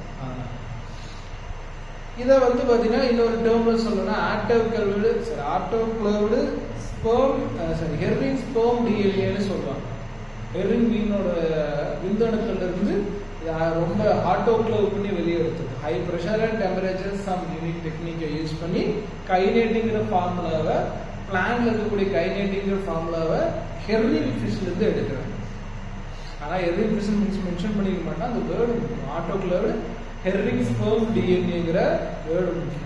இதை வந்து பாத்தீங்கன்னா இன்னொரு டேர்ம்ல சொல்லணும்னா ஆட்டோக்ளேவ்டு ஸ்பெர்ம் ஹெர்ரிங் ஸ்பெர்ம் டிஎன்ஏன்னு சொல்லுவாங்க. ஹெர்ரிங் மீனோட விந்தணுக்கள்ல இருந்து ரொம்ப ஆட்டோக்ளேவ் பண்ணி வெளியே எடுத்தது. High pressure and temperature some unique டெக்னிக்கை யூஸ் பண்ணி கைனேட்டிங்கிற ஃபார்முலாவை, பிளான்ல இருக்கக்கூடிய கைனேட்டிங்கிற ஃபார்முலாவை ஹெர்ரிங் ஃபிஷ்ல இருந்து எடுக்கிறாங்க. ஆனா ஹெர்ரிங் ஃபிஷ் மென்ஷன் பண்ணிக்க மாட்டா, அந்த வேர்டு ஆட்டோக்ளேவ்டு ஹெர்ரிங் ஸ்பெர்ம் டிஎன்ஏங்கிற வேர்டு முக்கியம்.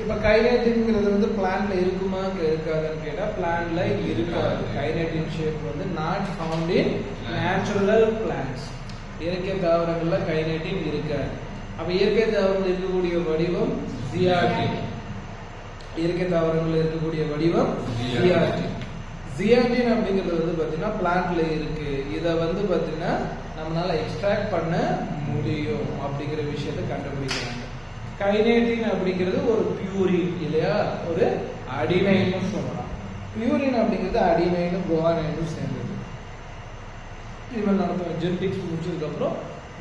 இப்ப கைனேட்டின்ங்கிறது வந்து பிளான்ட்ல இருக்குமா இருக்காதுன்னு கேட்டா பிளான்ட்ல இருக்காது. கைனேட்டின் ஷேப் வந்து not found in natural plants. இயற்கை தாவரங்கள்ல கைனேட்டின் இருக்காது. அப்ப இயற்கை தாவரங்கள் இருக்கக்கூடிய வடிவம் ஜியாட்டின். இயற்கை தாவரங்கள் இருக்கக்கூடிய வடிவம் ஜியாட்டின். ஜியாட்டின் அப்படிங்கிறது வந்து பாத்தீங்கன்னா பிளான்ட்ல இருக்கு. இதை வந்து பாத்தீங்கன்னா நம்மளால எக்ஸ்ட்ராக்ட் பண்ண முடியும் அப்படிங்கிற விஷயத்தை கண்டுபிடிக்கிறாங்க. கைனேட்டின் அப்படிங்கிறது ஒரு பியூரின் இல்லையா, ஒரு அடினைன்னு சொல்லலாம். பியூரின் அப்படிங்கிறது அடினைனும் குவானைனும் சேர்ந்தது. இவன் நடத்தும் ஜெனடிக்ஸ் முடிச்சதுக்கு அப்புறம்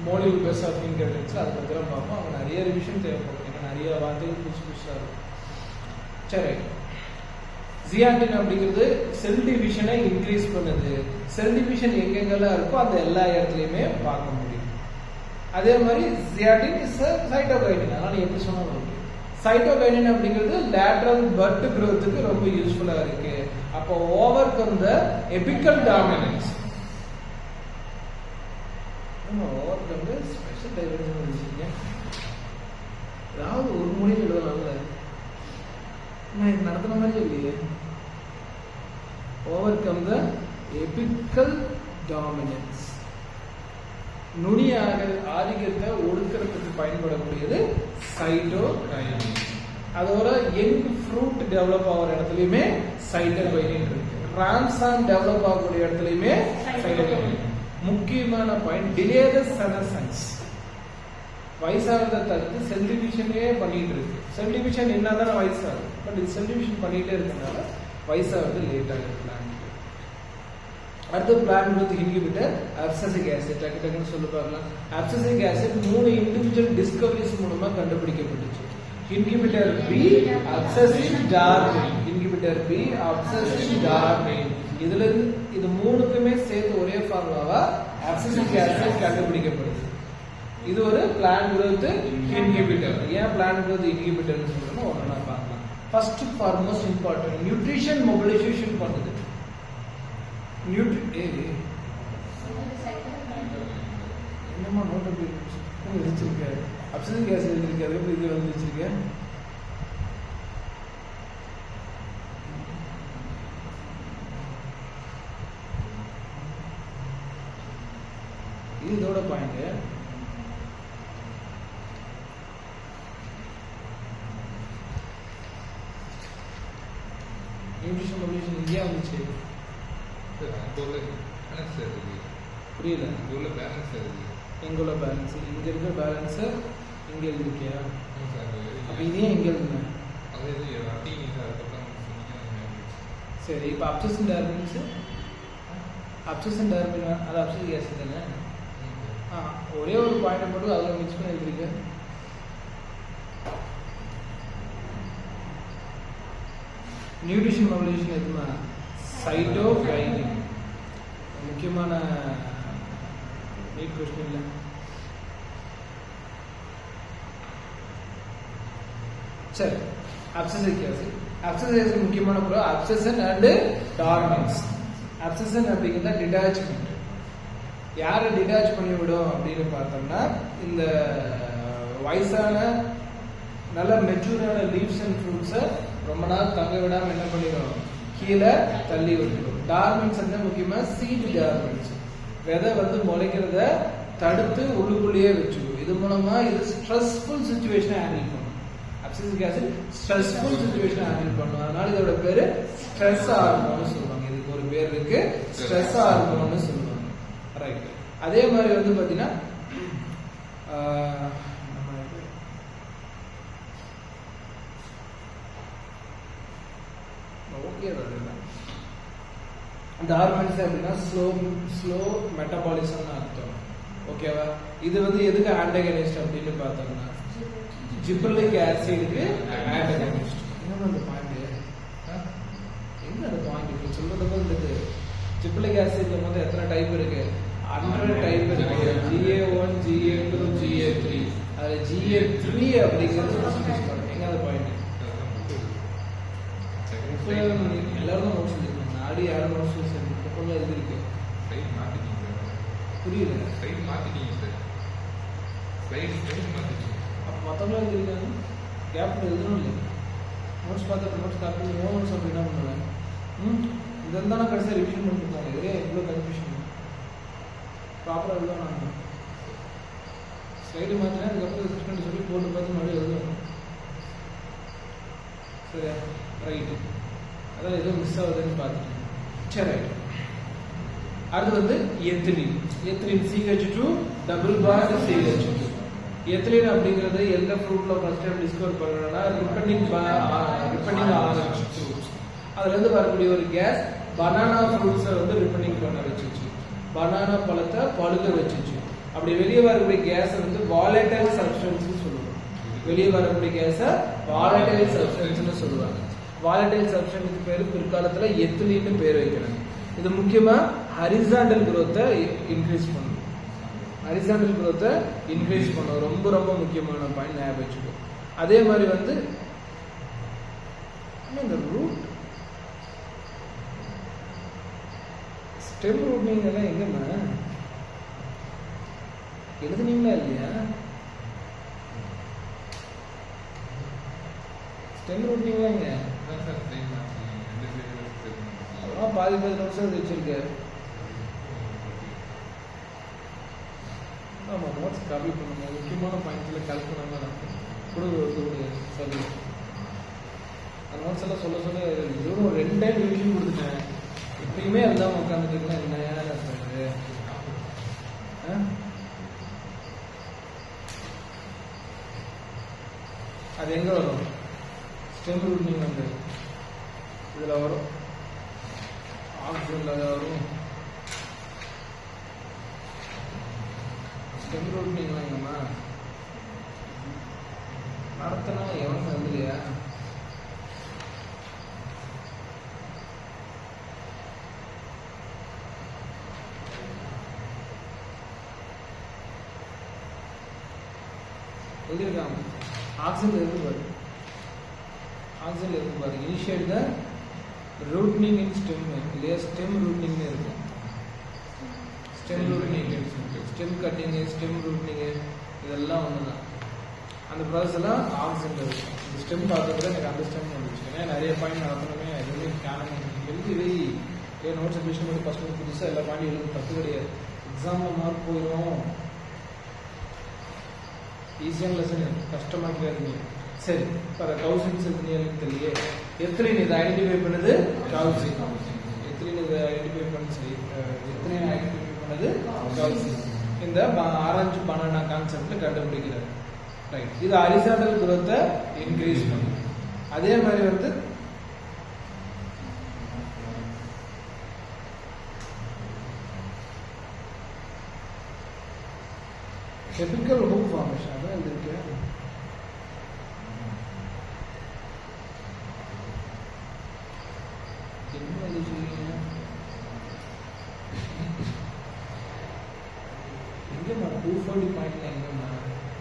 மோலிகுலர் பேஸ் ஆஃப் இன்கிரிடியன்ட்ஸ் அதை பத்தி பார்ப்போம். அவங்க நிறைய ரிவிஷன் தேவைப்படும், நிறைய வார்த்தைகள் புதுசா இருக்கும். சரி, ஜியாட்டின் அப்படிங்கிறது செல் டிவிஷனை இன்க்ரீஸ் பண்ணுது. செல் டிவிஷன் எங்கெங்கெல்லாம் இருக்கோ அந்த எல்லா இடத்துலையுமே பார்க்க முடியும். அதே மாதிரி ஜியாட்டின் இஸ் சைட்டோகைனின். அதனால எப்படி சொன்னாலும் சைட்டோகைனின் அப்படிங்கிறது லேட்டரல் பட் growthக்கு ரொம்ப யூஸ்ஃபுல்லா இருக்கு. அப்போ overcome the apical dominance. Overcome the special divergence வச்சுங்க. ஏதாவது ஒரு மொழி எழுதலாம்ல, நான் நடத்தின மாதிரி இல்லையே. Overcome the apical dominance, நுனியாக ஆதிக்கத்தை ஒடுக்கிறதுக்கு பயன்படக்கூடியது சைட்டோகைனின். அதோட யங் ஃப்ரூட் டெவலப் ஆகிற இடத்துலயுமே சைட்டோகைனின் இருக்கு. ராம்சான் டெவலப் ஆகக்கூடிய இடத்துலயுமே சைட்டோகைனின். முக்கியமான பாயிண்ட், டிலே த செனசன்ஸ். வயசாகிறத தடுத்து செல் டிவிஷனே பண்ணிட்டு இருக்கு. செல் டிவிஷன் என்னதான் வயசாகுது, பட் இது செல் டிவிஷன் பண்ணிட்டே இருக்கனால வயசாகிறது லேட் ஆகுது. அடுத்து plant growth inhibitor abscisic acid. டக்குன்னு சொல்லி பார்க்கலாம். அப்சசிக் ஆசிட் 3 இண்டிவிஜுவல் டிஸ்கவரிஸ் மூலமா கண்டுபிடிக்கப்பட்டுச்சு. Inhibitor B, abscisic dormin. Inhibitor B, abscisic dormin. இதுல இது மூணுக்குமே சேர்த்து ஒரே ஃபார்முலாவா அப்சசிக் ஆசிட் கண்டுபிடிக்கப்படுது. இது ஒரு பிளான்ட் growth இன்ஹிபிட்டர். ஏன் பிளான்ட் growth இன்ஹிபிட்டர்னு சொல்றோமோ ஒண்ணா பார்க்கலாம். First foremost important, nutrition mobilisation பண்ணுது. என்னமா நோட் வச்சிருக்காரு. அப்சசிக் ஆசிட் இருக்கு, அது எப்படி இது வந்து வச்சிருக்கேன்? இது இதோட பாயிண்ட். நியூட்ரிஷன் மொபிலைசேஷன் இங்கே வந்துச்சு. புரியல. எங்குள்ள பேலன்ஸ் இங்க இருக்க பேலன்ஸ் இங்க எழுதிருக்கியா? அப்ப இதே இங்க எழுதுங்க. சரி, இப்போ அப்சஷன் டார்வின்ஸ் அது அப்சசிக் ஆசிட் தானே? ஒரே ஒரு பாயிண்ட் மட்டும் அதில் மிக்ஸ் பண்ணி எழுதிருக்க. நியூட்ரிஷன் மொபிலைசேஷன் எதுமா? சைட்டோகைனின். முக்கியமான நீட் கொஸ்டின் இல்லை. சரி, அப்சசிக் ஆசிட் முக்கியமான பொருள் அப்சஷன் அண்ட் டார்மன்ஸ். அப்சஷன் அப்படிங்கிறத டிட்டாச்மெண்ட். யாரை டிட்டாச் பண்ணிவிடும் அப்படின்னு பார்த்தோம்னா, இந்த வயசான நல்ல மெச்சூரான லீவ்ஸ் அண்ட் ஃப்ரூட்ஸை ரொம்ப நாள் தங்க விடாமல் என்ன பண்ணிடும்? கீழே தள்ளி விட்டுடும். டார்மன்ஸ் வந்து முக்கியமாக சீட் டார்மன்ஸ், விதை வந்து முளைக்கிறத தடுத்து உள்ளுக்குள்ளேயே வச்சுக்கும். இது மூலமா இது ஸ்ட்ரெஸ்ஃபுல் சுச்சுவேஷனை ஹேண்டில் பண்ணும். அப்சசிக் ஆசிட் ஸ்ட்ரெஸ்ஃபுல் சுச்சுவேஷனை ஹேண்டில் பண்ணும். அதனால இதோட பேரு ஸ்ட்ரெஸ் ஹார்மோன் சொல்லுவாங்க. இதுக்கு ஒரு பேர் இருக்கு, ஸ்ட்ரெஸ் ஹார்மோன் சொல்லுவாங்க. ரைட். அதே மாதிரி வந்து பாத்தீங்கன்னா இந்த ஹார்மோன்ஸ் அப்படின்னா ஸ்லோ மெட்டபாலிசம்னு அர்த்தம். ஓகேவா? இது வந்து எதுக்கு ஆன்டகனிஸ்ட் அப்படின்னு பார்த்தோம்னா, ஜிபர்லிக் ஆசிடுக்கு ஆன்டகனிஸ்ட். என்ன அந்த பாயிண்ட்? எங்க அந்த பாயிண்ட் இப்போ சொல்றது வந்து ஜிபர்லிக் ஆசிட்ல மொத்தம் எத்தனை டைப் இருக்கு? 100 டைப் இருக்கு. GA1, GA2, GA3. அதுல GA3 அப்படிங்கிறது டிஸ்கஸ் பண்ணுங்க. எங்க அந்த பாயிண்ட்? எல்லாரும் நோட்ஸ் எழுதிருக்காங்க. நாடி யாரும் நோட்ஸ் எழுதிருக்காங்க. கொஞ்சம் எழுதிருக்கு. புரியல. அப்போ மற்றவங்களும் எழுதிருக்காங்க. கேப் எழுதணும் இல்லை. நோட்ஸ் பார்த்து நோட்ஸ் காப்பி நோட்ஸ் அப்படி என்ன பண்ணுவேன்? இதெல்லாம் தான் கடைசியாக ரிவிஷன் பண்ணிருக்காங்க. இதே இவ்வளோ கன்ஃபியூஷன். ப்ராப்பராக எழுதணும். நாங்கள் ஸ்லைடு மாற்றினா அதுக்கப்புறம் ரிவிஷன் சொல்லி போட்டு பார்த்து மறுபடியும் எழுதணும். சரியா? ரைட்டு. அதான் எதுவும் மிஸ் ஆகுதுன்னு பார்த்துட்டேன். சரி, ரைட். அடுத்து வந்து ethylene. CH2 double bond CH2. Ethylene அப்படிங்கிறது எந்த ஃப்ரூட்ல ஃபர்ஸ்ட் டைம் டிஸ்கவர் பண்ணணும்னா ரிப்பனிங் ஆரஞ்சு ஃப்ரூட்ஸ். அதுல இருந்து வரக்கூடிய ஒரு கேஸ் பனானா ஃப்ரூட்ஸை வந்து ரிப்பனிங் பண்ண வச்சுச்சு. பனானா பழத்தை பழுக வச்சுச்சு. அப்படி வெளியே வரக்கூடிய கேஸை வந்து வாலடைல் சப்ஸ்டன்ஸ் சொல்லுவாங்க. வெளியே வரக்கூடிய கேஸை வாலடைல் சப்ஸ்டன்ஸ் சொல்லுவாங்க. வாலடைல் சப்ஸ்டன்ஸுக்கு பேரு பிற்காலத்துல எத்திலின்னு பேர் வைக்கிறாங்க. இது முக்கியமா ஹரிசாண்டல் growth-ஐ இன்க்ரீஸ் பண்ணும். ஹரிசாண்டல் growth-ஐ இன்க்ரீஸ் பண்ணும். ரொம்ப ரொம்ப முக்கியமான பாயிண்ட் ஞாபகம் வச்சுக்கோ. அதே மாதிரி வந்து இந்த ரூட் ஸ்டெம் ரூட்டிங் எல்லாம் எங்கம்மா எழுதுனீங்களா இல்லையா? ஸ்டெம் ரூட்டிங்லாம் எங்க? அதெல்லாம் பாதி நோட்ஸ் வச்சிருக்காரு. ஆமாம், நோட்ஸ் காப்பி பண்ணுங்க. முக்கியமான பாயிண்ட்ஸில் கலெக்ட் பண்ணாமல் கொடுக்க சொல்லி அந்த நோட்ஸ் எல்லாம் சொல்ல சொல்ல இதுவும் 2 டைம் ரிவிஷன் கொடுத்துட்டேன். இப்பயுமே அதுதான் உட்காந்துட்டு என்ன சொல்றது? அது எங்கே வரும்? ஸ்டெம் ரூட்டிங் வந்து இதில் வரும். ஆக்சிஜனில் வரும். ஸ்டெம் ரூட்டிங்லாம் எங்கம்மா நடத்தினா எவனும் வந்துலையா? எழுதியிருக்காங்க. ஆக்சிஜன் இருக்கு பாரு. ஆக்சிஜன் இருக்கு பாரு. இனிஷியேட் த ரூட்னிங் இன் ஸ்டெம் இல்லையா? ஸ்டெம் ரூட்னிங்னு இருக்கும். ஸ்டெம் ரூட்னிங், ஸ்டெம் கட்டிங்கு, ஸ்டெம் ரூட்னிங்கு இதெல்லாம் ஒன்று தான். அந்த ப்ராசஸ் எல்லாம் ஆக்சிஜன் இருக்கும். இந்த ஸ்டெம் பார்த்ததுல எனக்கு அந்த ஸ்டெம் வந்துச்சு. ஏன்னா நிறைய பாயிண்ட் நடத்தணுமே, எதுவுமே கேனம் எழுதி இதே நோட்ஸ் அப்ளிகேஷன் பண்ணி ஃபஸ்ட்டு புதுசாக எல்லா பாயிண்ட் எழுது தப்பு கிடையாது. எக்ஸாமில் மார்க் போயிடும். ஈஸியான லெசன், கஷ்டமாக்காதீங்க. சரி, இப்போ கவுசின்ஸ் எத்தனை எனக்கு தெரியல. எத்தனை இதை ஐடென்டிஃபை பண்ணது கவுசின். எத்தனை இதை ஐடென்டிஃபை பண்ண சரி, எத்தனை ஐடென்டிஃபை பண்ணது கவுசின். இந்த ஆரஞ்சு பனானா கான்செப்ட்ல கண்டுபிடிக்கிறார். ரைட், இது ஹரிசாண்டல் growth இன்க்ரீஸ் பண்ணும். அதே மாதிரி வந்து typical hook formation அதான் இருக்கு. என்ன எழுதிருக்கீங்க? எங்கம்மா 240 பாயிண்ட்ல எங்கம்மா?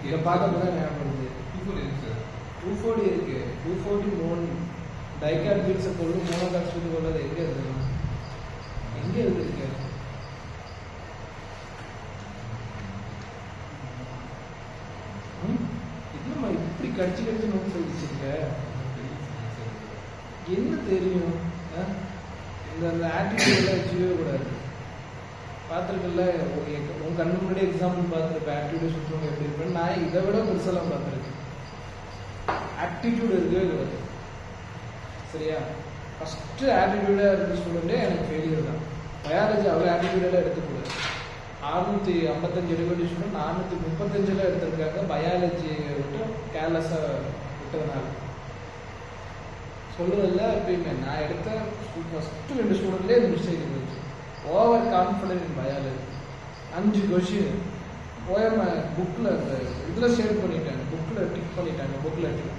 இதை பார்த்தப்பதான் ஞாபகம் வருது. 240 இருக்கு. 240 மோன் டைகாட் பீட்ஸை போட்டு மோனோகாட் சொல்லி கொள்ளது எங்க இருக்கு? எங்க இருக்கு? என்னம்மா இப்படி கடிச்சு கடிச்சு நோட் சொல்லிச்சுங்க? என்ன தெரியும்? இந்த ஆட்டிடியூட்ல வச்சுக்கவே கூடாது. பார்த்துருக்கல, உன் கண்ணு முன்னாடி எக்ஸாம்பிள் பார்த்துருப்பேன். ஆட்டிடியூட் சுற்றுவங்க எப்படி இருப்பேன். நான் இதை விட பெருசெல்லாம் பார்த்துருக்கேன். ஆட்டிடியூட் இருக்கவே கூடாது. சரியா? ஃபர்ஸ்ட் ஆட்டிடியூடா இருக்க ஸ்டூடெண்டே எனக்கு ஃபெயிலியர் தான். பயாலஜி அவ்வளோ ஆட்டிடியூடெல்லாம் எடுத்துக்கூடாது. 655 எடுக்கக்கூடிய ஸ்டூடெண்ட் 435 எடுத்திருக்காங்க. பயாலஜி விட்டு கேர்லெஸ்ஸாக விட்டதுனால சொல்லுவதில்ல. எப்பயுமே நான் எடுத்த ஃபஸ்ட்டு 2 ஸ்டூடெண்ட்லேயே இந்த மிஸ்டேக் இருந்துச்சு. ஓவர் கான்ஃபிடென்ட் இன் பயாலஜி. 5 கொஷின் ஓஎம் புக்கில் அந்த இதில் ஷேர் பண்ணிட்டாங்க. புக்கில் டிக் பண்ணிட்டாங்க. புக்கில் டிக்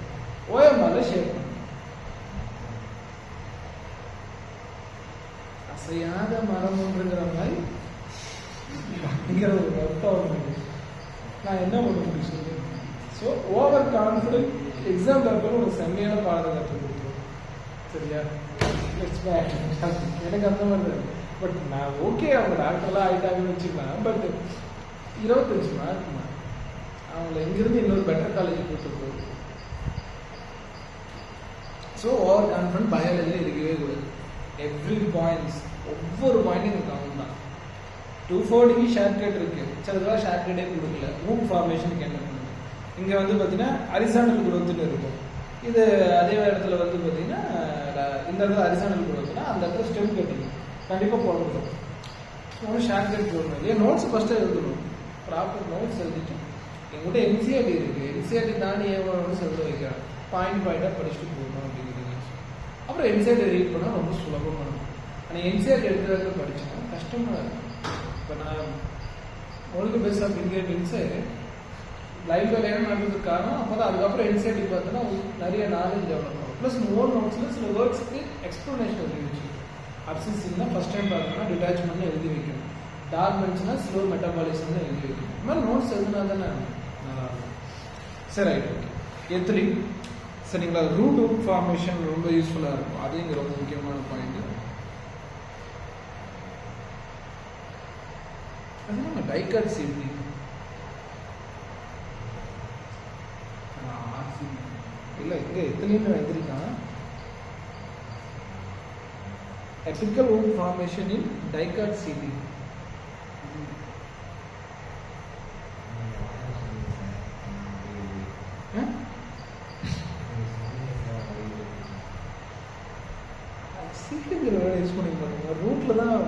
ஓஎம்ஆரில் ஷேர் பண்ணி அசையாத மரம் ஒன்றுங்கிற மாதிரி ஒரு அர்த்தம். நான் என்ன பண்ண முடியும் சொல்லு? So over confident exam paper ஒரு செம்மையான பாடத்தை கற்றுக் கொடுத்துரும். சரியா? எனக்கு அந்த மாதிரி தான். பட் நான் ஓகே, அவங்க டாக்டர்லாம் ஆகிட்டாங்கன்னு வச்சுக்கலாம். பட் 25 மார்க் அவங்கள எங்கிருந்து இன்னொரு பெட்டர் காலேஜ் கூப்பிட்டு போகுது. ஸோ ஓவர் கான்ஃபிடென்ட் பயாலஜியில் இருக்கவே கூடாது. எவ்ரி பாயிண்ட்ஸ், ஒவ்வொரு பாயிண்ட்டும் எனக்கு கவுண்ட் தான். 240 ஷார்ட்கட் இருக்கு. சிலதெல்லாம் ஷார்ட்கட்டே கொடுக்கல. ரூட் ஃபார்மேஷனுக்கு என்ன பண்ணுது? இங்கே வந்து பார்த்தீங்கன்னா ஹரிசாண்டல் growthன்னு இருக்கும். இது அதே இடத்துல வந்து பார்த்தீங்கன்னா இந்த இடத்துல ஹரிசாண்டல் growthனா அந்த இடத்துல ஸ்டெம் கட்டிங் கண்டிப்பாக போடணும். ஒன்றும் ஷார்ட்கட் போடணும் இல்லையா? நோட்ஸ் ஃபஸ்ட்டு எழுதணும். ப்ராப்பர் நோட்ஸ் எழுதிட்டு எங்கள்கிட்ட என்சிஆர்டி இருக்குது. என்சிஆர்டி தாண்டி நோட்ஸ் எழுத வைக்கிறேன். பாயிண்டாக படிச்சுட்டு போகணும் அப்படிங்கிறது. அப்புறம் என்சிஆர்டி ரீட் பண்ணால் ரொம்ப சுலபமாக இருக்கும். ஆனால் என்சிஆர்டி எடுக்கிறதுக்கு படித்தேன் கஷ்டமாக இருக்கும். இப்போ நான் உங்களுக்கு பெஸ்ட் ஆஃப் இன்கிரீடியன்ஸு லைவ் லைனாக நடந்ததுக்கு காரணம் அப்போ தான். அதுக்கப்புறம் என்சிஆர்டி பார்த்தோன்னா நிறைய நாலேஜ் டெவலப் ஆகும். ப்ளஸ் மோர் நோட்ஸில் சில வேர்ட்ஸுக்கு எக்ஸ்ப்ளனேஷன் எழுதிச்சு. அப்சிஸ்னா ஃபஸ்ட் டைம் பார்த்தோம்னா டிட்டாச்மெண்ட் எழுதி வைக்கணும். டார்மெண்ட்ஸ்னா ஸ்லோ மெட்டபாலிசம்னு எழுதி வைக்கணும். இந்த மாதிரி நோட்ஸ் எழுதுனா தானே நல்லா இருக்கும். சரி, ரைட், ஓகே. எத்திரி சரிங்களா? ரூட் ஃபார்மேஷன் ரொம்ப யூஸ்ஃபுல்லாக இருக்கும். அது இங்கே ரொம்ப முக்கியமான பாயிண்ட். அது நம்ம டைகாட் சிடி இல்லை, இங்கே எத்தனையுமே எழுதிருக்கான். Apical wound formation in dicot seeding. சீக்கிரம் யூஸ் பண்ணி பாருங்க. ரூட்ல தான்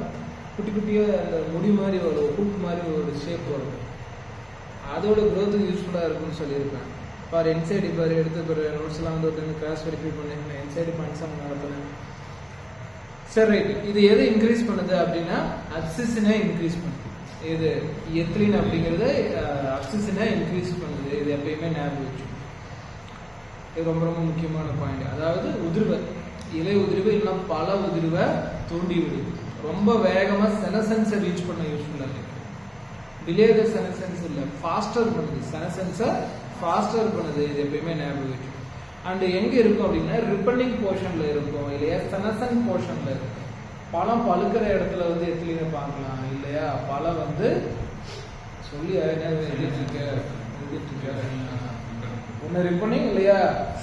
குட்டி குட்டியாக அந்த முடி மாதிரி ஒரு ஹுக் மாதிரி ஒரு ஷேப் வரும். அதோட க்ரோத்துக்கு யூஸ்ஃபுல்லாக இருக்கும்னு சொல்லியிருப்பேன். ஃபார் என்சைடி பாரு எடுத்து ஒரு நோட்ஸ்லாம் வந்து ஒருத்தர் கிராஸ் வெரிஃபை பண்ணி என்சைடி பாயிண்ட்ஸ் அவங்க நடத்துனேன். சரி, ரைட். இது எது இன்க்ரீஸ் பண்ணுது அப்படின்னா அப்சிசினை இன்க்ரீஸ் பண்ணுது. இது எத்லின் அப்படிங்கிறது அப்சிசினை இன்க்ரீஸ் பண்ணுது. இது எப்பயுமே ஞாபகம் வச்சு. இது ரொம்ப ரொம்ப முக்கியமான பாயிண்ட். அதாவது உதிர்வை, இலை உதிர்வு இல்லைன்னா பல உதிர்வை தூண்டி விடுது. ரொம்ப வேகமாக செனசென்ஸை ரீச் பண்ண யூஸ்ஃபுல்லாக இருக்கு. டிலே த செனசென்ஸ் இல்லை, ஃபாஸ்டர் பண்ணுது. செனசென்ஸை ஃபாஸ்டர் பண்ணுது. இது எப்பயுமே ஞாபகம் வச்சு. அண்ட் எங்கே இருக்கும் அப்படின்னா ரிப்பனிங் போர்ஷனில் இருக்கும் இல்லையா, செனசன் போர்ஷனில் இருக்கும். பழம் பழுக்கிற இடத்துல வந்து எத்திலினை பார்க்கலாம் இல்லையா. பழம் வந்து சொல்லி எழுதிட்டு ஒன்று ரிப்பனிங் இல்லையா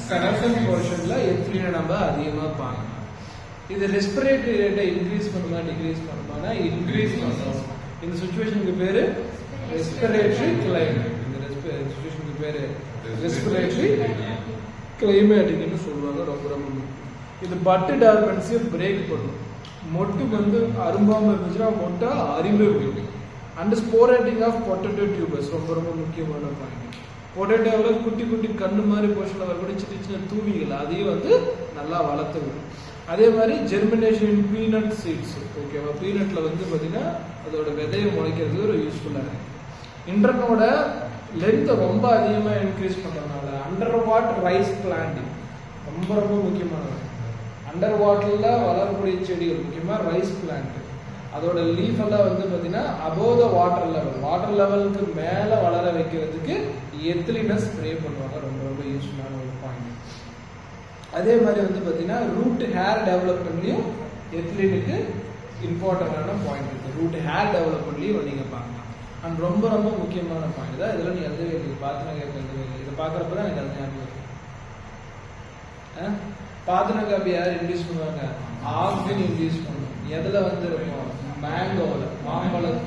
செனசன் போர்ஷன்ல எத்திலீனை நம்ம அதிகமாக பார்க்கலாம். இது ரெஸ்பிரேட்டரி ரேட்டை இன்க்ரீஸ் பண்ணுமா டிக்ரீஸ் பண்ணுமானா இன்க்ரீஸ் பண்ணும். இந்த சுச்சுவேஷனுக்கு பேரு ரெஸ்பிரேட்டரி கிளைமேட். இந்த சுச்சுவேஷனுக்கு பேரு ரெஸ்பிரேட்டரி கிளைமேட்டிக்னு சொல்லுவாங்க. ரொம்ப ரொம்ப இது பட்டு டார்பன்ஸையும் பிரேக் பண்ணும். மொட்டு வந்து அரும்பாமல் இருந்துச்சுன்னா மொட்டை அரிம்பு போயிடும். அண்ட் ஸ்போரேட்டிங் ஆஃப் பொட்டேட்டோ டியூபர்ஸ் ரொம்ப ரொம்ப முக்கியமான பாயிண்ட். பொட்டேட்டோவில் குட்டி குட்டி கண்ணு மாதிரி போர்ஷனில் வரக்கூடிய சின்ன சின்ன தூவிகள் அதையும் வந்து நல்லா வளர்த்து விடும். அதே மாதிரி ஜெர்மினேஷன் பீனட் சீட்ஸ் ஓகேவா. பீனட்ல வந்து பார்த்தீங்கன்னா அதோட விதையை முளைக்கிறதுக்கு ஒரு யூஸ்ஃபுல்லாக இருக்கு. இன்டர்னோட லென்த்தை ரொம்ப அதிகமாக இன்க்ரீஸ் பண்ணுறதுனால அண்டர் வாட்டர் ரைஸ் பிளான்டிங் ரொம்ப ரொம்ப முக்கியமானது. அண்டர் வாட்டரில் வளரக்கூடிய செடிகள் முக்கியமாக ரைஸ் பிளான்ட் அதோட லீஃப் எல்லாம் வந்து பார்த்தீங்கன்னா அபோவ் த வாட்டர் லெவலுக்கு மேலே வளர வைக்கிறதுக்கு எத்திலீனை ஸ்ப்ரே பண்ணுவாங்க. ரொம்ப ரொம்ப யூஸ்ஃபுல்லான ஒரு பாயிண்ட். அதே மாதிரி வந்து பார்த்தீங்கன்னா ரூட் ஹேர் டெவலப்மெண்ட்லையும் எத்திலீனுக்கு இம்பார்ட்டண்டான பாயிண்ட் இருக்குது. ரூட் ஹேர் டெவலப்மெண்ட்லையும் நீங்கள் பார்க்கலாம். அண்ட் ரொம்ப ரொம்ப முக்கியமான பாயிண்ட் தான். இதெல்லாம் நீ எழுதவே இல்லை, பாத்தினா எழுதவே இல்லை. இதை பார்க்குறப்ப தான் எனக்கு அது ஞாபகம் இருக்கு. பாத்தினா காப்பி யார் இன்ட்ரடியூஸ் பண்ணுவாங்க? ஆக்சின் இன்ட்ரடியூஸ் பண்ணுவோம். எதில் வந்து இருக்கும்? மேங்கோவில், மாம்பழம்,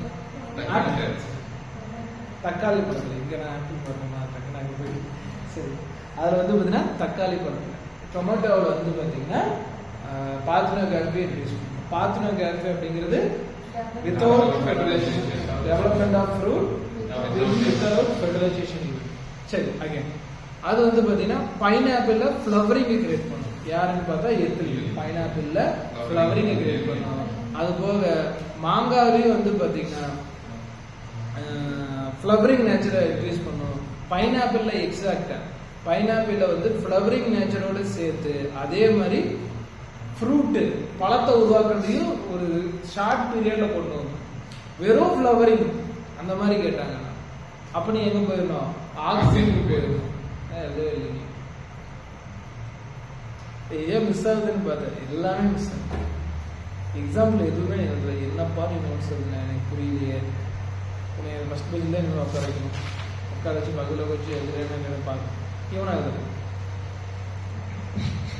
தக்காளி பழத்தில். இங்கே நான் ஆப்பிள் பண்ணேன், டக்குன்னு அங்கே போய் சரி. அதில் வந்து பார்த்தீங்கன்னா தக்காளி பழத்தில். டொமேட்டோவில் வந்து பார்த்தீங்கன்னா பாத்தினா காப்பி இன்ட்ரடியூஸ் பண்ணுவோம். பாத்தினா காப்பி அப்படிங்கிறது without fertilization development of fruit without fertilization. சரி அகைன் அது வந்து பார்த்தீங்கன்னா பைனாப்பிள்ல ஃப்ளவரிங்கை கிரியேட் பண்ணும். யாருன்னு பார்த்தா எத்திலீன் பைனாப்பிள்ல ஃப்ளவரிங்கை கிரியேட் பண்ணும். அது போக மாங்காவையும் வந்து பார்த்தீங்கன்னா ஃப்ளவரிங் நேச்சரை இன்க்ரீஸ் பண்ணும். பைனாப்பிள்ல எக்ஸாக்டா பைனாப்பிள்ல வந்து ஃப்ளவரிங் நேச்சரோட சேர்த்து அதே மாதிரி ஃப்ரூட்டு பழத்தை உருவாக்குறதையும் ஒரு ஷார்ட் பீரியட்ல கொண்டு வரும். வெறும் ஃப்ளவரிங் அந்த மாதிரி கேட்டாங்க. அப்ப நீ எங்க போயிடணும்? ஆக்சிஜனுக்கு போயிடணும். இல்லைங்க ஏன் மிஸ் ஆகுதுன்னு பார்த்தேன். எல்லாமே மிஸ் ஆகுது. எக்ஸாம்பிள் எதுவுமே என்னப்பா நீ நோட்ஸ் எழுதுனா எனக்கு புரியலையே. உன்னை ஃபர்ஸ்ட் பேஜில் இன்னும் உட்கார வைக்கணும். உட்கார வச்சு பகுதியில் வச்சு எழுதுறேன்னு பார்க்க இவனா எழுதுறேன்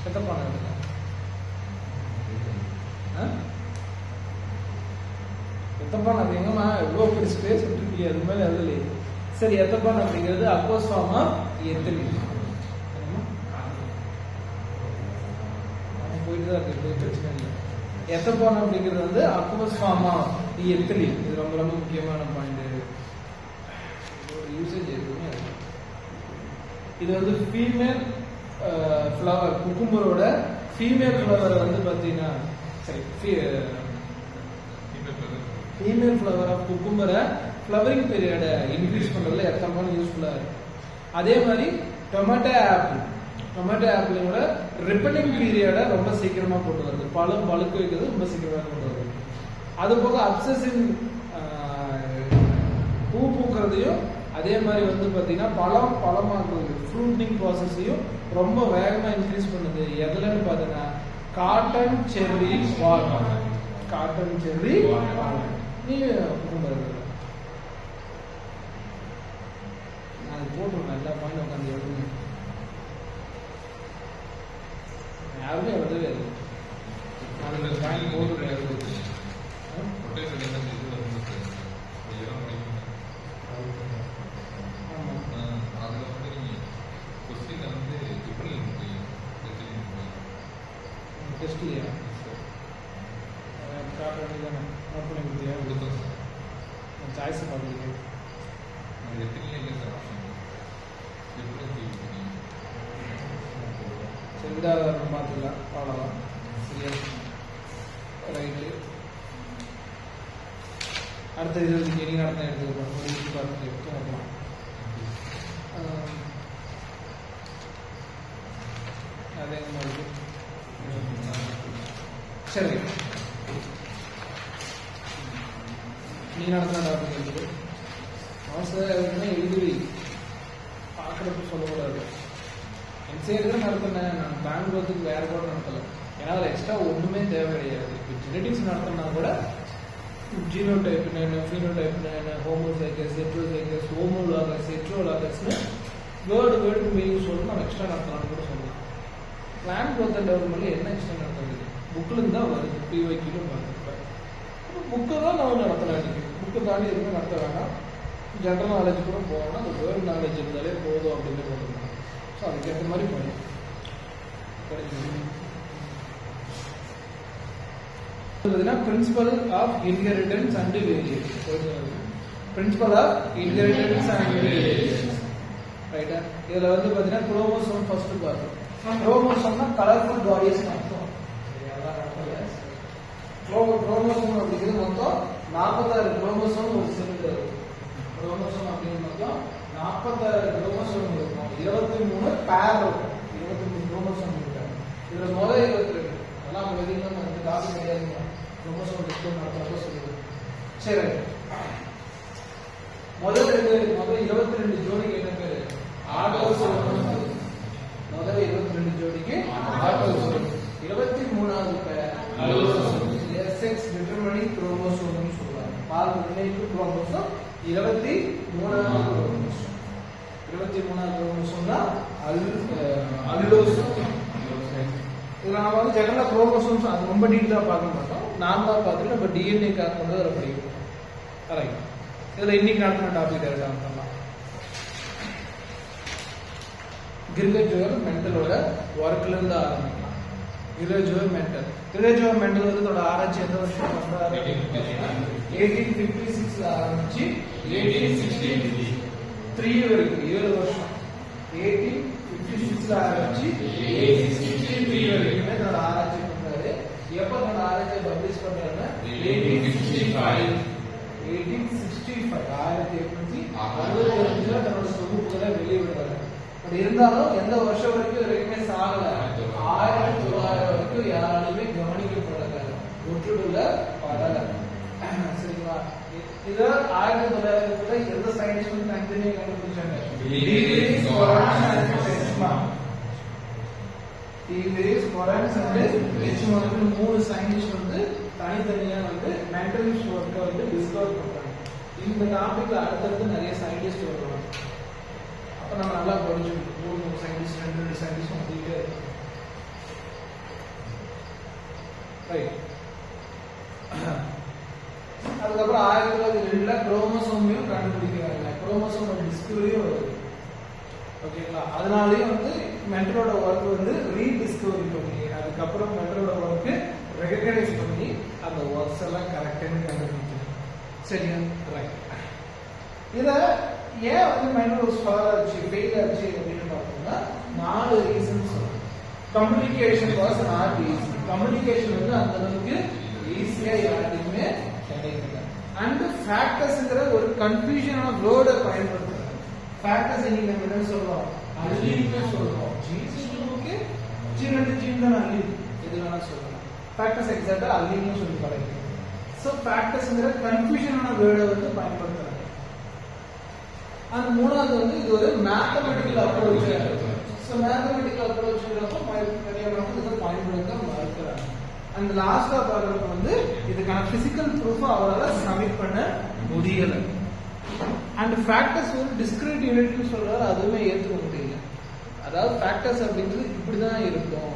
எத்தப்பான எழுதுறேன் எத்தப்பான் அது எங்கம்மா எவ்வளோ பெரிய ஸ்பேஸ் விட்டுருக்கீங்க அது மேலே எழுதலையே. சரி எத்தப்பான் அப்படிங்கிறது அக்வஸ் ஃபார்ம் ஆஃப் எத்திலீன். போயிட்டு தான் இருக்கு, பிரச்சனை இல்லை. எத்தப்பான் அப்படிங்கிறது வந்து அக்வஸ் ஃபார்ம் ஆஃப் எத்திலீன். இது ரொம்ப ரொம்ப முக்கியமான பாயிண்ட். யூசேஜ் எதுவுமே இது வந்து ஃபீமேல் ஃப்ளவர் குக்கும்பரோட ஃபீமேல் ஃப்ளவரை வந்து பார்த்தீங்கன்னா சரி ஃபீமேல் ஃப்ளவர் ஆஃப் குக்கும்பரை ஃப்ளவரிங் பீரியடை இன்க்ரீஸ் பண்ணுறதுல எத்தனை யூஸ்ஃபுல்லாக இருக்கு. அதே மாதிரி டொமேட்டோ ஆப்பிளோட ரிப்பனிங் பீரியடை ரொம்ப சீக்கிரமாக கொண்டு வருது. பழம் பழுக்க வைக்கிறது ரொம்ப சீக்கிரமாக கொண்டு வருது. அது போக அப்சஸின் பூ பூக்கிறதையும் அதே மாதிரி வந்து பார்த்தீங்கன்னா பழமாக்குறது ஃப்ரூட்டிங் ப்ராசஸையும் ரொம்ப வேகமாக இன்க்ரீஸ் பண்ணுது. எதுலன்னு பார்த்தீங்கன்னா காட்டன் செர்ரி வால்நட். நீ நான் போட்டுருவேன் எல்லா பாயிண்ட் உட்காந்து எழுதுங்க. யாருமே எழுதவே இல்லை. நான் பாயிண்ட் போட்டுருக்கேன் எழுது. டெஸ்ட்லையா காட்டுறது தானே நோட் பண்ணி கொடுத்தியா? சாய்ஸ் பார்க்குறீங்க சரி விடாதாரம் பார்த்துக்கலாம். அவ்வளோதான். சரியா ரைட்டு. அடுத்த இது நீங்கள் அடுத்த எடுத்துக்கலாம். பார்த்துட்டு வரலாம். அதே மாதிரி சரி நீ நடத்தின டாபிக் இருக்குது. அவசரம் எழுதி பார்க்குறப்ப சொல்லக்கூடாது. என்சிஆர் தான் நடத்தினேன். நான் பெங்களூருக்கு வேற கூட நடத்தலை. ஏன்னா அதில் எக்ஸ்ட்ரா ஒன்றுமே தேவை கிடையாது. இப்போ ஜெனடிக்ஸ் நடத்தினா கூட ஜீனோடைப்னு ஃபீனோடைப்னு ஹோமோசைக்கஸ் ஹெட்ரோசைக்கஸ் ஹோமோலாகஸ் ஹெட்ரோலாகஸ்னு வேர்டு மீனிங் சொல்லணும், நம்ம எக்ஸ்ட்ரா நடத்தலாம்னு கூட சொல்லலாம். பிளான் growth and development என்ன எக்ஸ்ட்ரா நடத்துறது? புக்கில் இருந்து தான் வருது, பிஒய்க்கிலும் வருது. புக்கை தான் நம்ம நடத்தலாம். இன்னைக்கு புக்கை தாண்டி எதுவுமே நடத்த வேண்டாம். ஜென்ரல் நாலேஜ் கூட போகணும், அந்த வேர்ல்டு நாலேஜ் இருந்தாலே போதும் அப்படின்னு போட்டுருக்காங்க. ஸோ அதுக்கேற்ற மாதிரி பண்ணும். Principle of inheritance and variation. Principle of inheritance and variation ரைட்டா? இதில் வந்து பார்த்தீங்கன்னா குரோமோசோம் ஃபர்ஸ்ட் பார்த்தோம். குரோமோசோம்னா கலர்ஃபுல் பாடிஸ் அர்த்தம். குரோமோசோம் அப்படிங்கிறது மொத்தம் 46 குரோமோசோம் ஒரு செல். குரோமோசோம் அப்படிங்கிறது மொத்தம் 46 குரோமோசோம் இருக்கும். 23 பேர் இருக்கும். 23 குரோமோசோம் இருக்காங்க. இதுல முதல் 22 அதெல்லாம் நம்ம வெளியில வந்து டாபிக் கிடையாதுங்க. குரோமோசோம் டிஸ்கஸ் நடத்துறப்ப சொல்லுது. சரி, முதல் 22 ஜோடிக்கு என்ன பேரு? ஆட்டோசோம். முதல் 22 ஜோடிக்கு ஆட்டோசோம். 23வது பேர் அலோசோம். செx determining chromosome னு சொல்றாங்க. பால் நிர்ணயிக்கும் குரோமோசோம் 23வது குரோமோசோம். 23வது குரோமோசோம்னா அல்லோசோம். இது நாம வந்து ஜெனரலா குரோமோசோம்ஸ் அது ரொம்ப டீட்டெயிலா பார்க்க மாட்டோம். நார்மலா பார்த்துட்டு நம்ம டிஎன்ஏ காக கொண்டு வர படிக்கும். ரைட். இதுல இன்னைக்கு நடத்தின டாபிக் டேரக்டா பண்ணலாம். கிரிகேஜுவல் மெண்டலோட ஒர்க்ல இருந்து ஆரம்பிக்கலாம். கிரிகேஜுவல் மெண்டல் வந்து தன்னோட ஆராய்ச்சி எந்த வருஷம் பண்றாரு? 1856ல ஆரம்பிச்சு 1863 வரைக்கும் 7 வருஷம். 1856ல ஆரம்பிச்சு 1863 வரைக்கும் தன்னோட ஆராய்ச்சி பண்றாரு. எப்ப தன்னோட ஆராய்ச்சியை பப்ளிஷ் பண்றாருன்னா 1865 1865 தன்னோட தொகுப்புகளை வெளியிடுறாரு. பட் இருந்தாலும் எந்த வருஷம் வரைக்கும் ரெகக்னைஸ் ஆகல. 1900 வரைக்கும் யாராலுமே கவனிக்கப்படல, ஒற்றுடுல படல. சரிங்களா? இது 1900 எந்த சயின்டிஸ்ட் தனித்தனியாக கண்டுபிடிச்சாங்க? மூணு சயின்டிஸ்ட் வந்து தனித்தனியா வந்து மெண்டலிஸ்ட் ஒர்க்கை வந்து டிஸ்கவர் பண்றாங்க. இந்த டாபிக்ல அடுத்தடுத்து நிறைய சயின்டிஸ்ட் வருவாங்க. அப்ப நம்ம நல்லா புரிஞ்சுக்கணும். 3 சயின்டிஸ்ட் 2 சயின்டிஸ்ட் வந்துட்டே இருக்கும். ரைட். அதுக்கப்புறம் 1902ல குரோமோசோமையும் கண்டுபிடிக்கிறாங்க. குரோமோசோம் டிஸ்கவரியும் வருது. ஓகேங்களா? அதனாலயும் வந்து மெண்டலோட ஒர்க் வந்து ரீடிஸ்கவரி பண்ணி அதுக்கப்புறம் மெண்டலோட ஒர்க்கு ரெகக்னைஸ் பண்ணி அந்த ஒர்க்ஸ் எல்லாம் கரெக்டாக கண்டுபிடிக்கிறாங்க. சரியா? ரைட். இதை ஏன் வந்து மெண்டல் ஃபெயில் ஆச்சு அப்படின்னு பார்த்தோம்னா 4 reasons. Communication was not easy. Communication வந்து அந்த அளவுக்கு ஈஸியா யாருக்குமே கிடைக்கல. அண்ட் ஃபேக்டர்ஸ்ங்கிற ஒரு கன்ஃபியூஷனான வேர்டை பயன்படுத்துறாங்க. ஃபேக்டர்ஸ் இன்னைக்கு நம்ம என்ன சொல்றோம்? அல்லின்னு சொல்றோம். ஜீன்ஸுக்கு ஜீன் ஜீன் தான் அல்லி, எது வேணா சொல்லலாம். ஃபேக்டர்ஸ் எக்ஸாக்டா அல்லின்னு சொல்லி பழகிடும். ஸோ ஃபேக்டர்ஸ்ங்கிற கன்ஃபியூஷனான வேர்டை வந்து பயன்படுத்துறாங்க. அந்த மூணாவது வந்து இது ஒரு மேத்தமெட்டிக்கல் அப்ரோச். ஸோ மேத்தமெட்டிக்கல் அப்ரோச்ங்கிறப்போ நிறைய மக்கள் இதை பயன்படுத்த மறுக்கிறாங்க. அந்த லாஸ்டா பார்க்கறப்ப வந்து இதுக்கான பிசிக்கல் ப்ரூஃப் அவரால் சப்மிட் பண்ண முடியல. அண்ட் ஃபேக்டர்ஸ் வந்து டிஸ்கிரீட் யூனிட்னு சொல்றாரு, அதுவுமே ஏற்றுக்க முடியல. அதாவது ஃபேக்டர்ஸ் அப்படிங்கிறது இப்படிதான் இருக்கும்.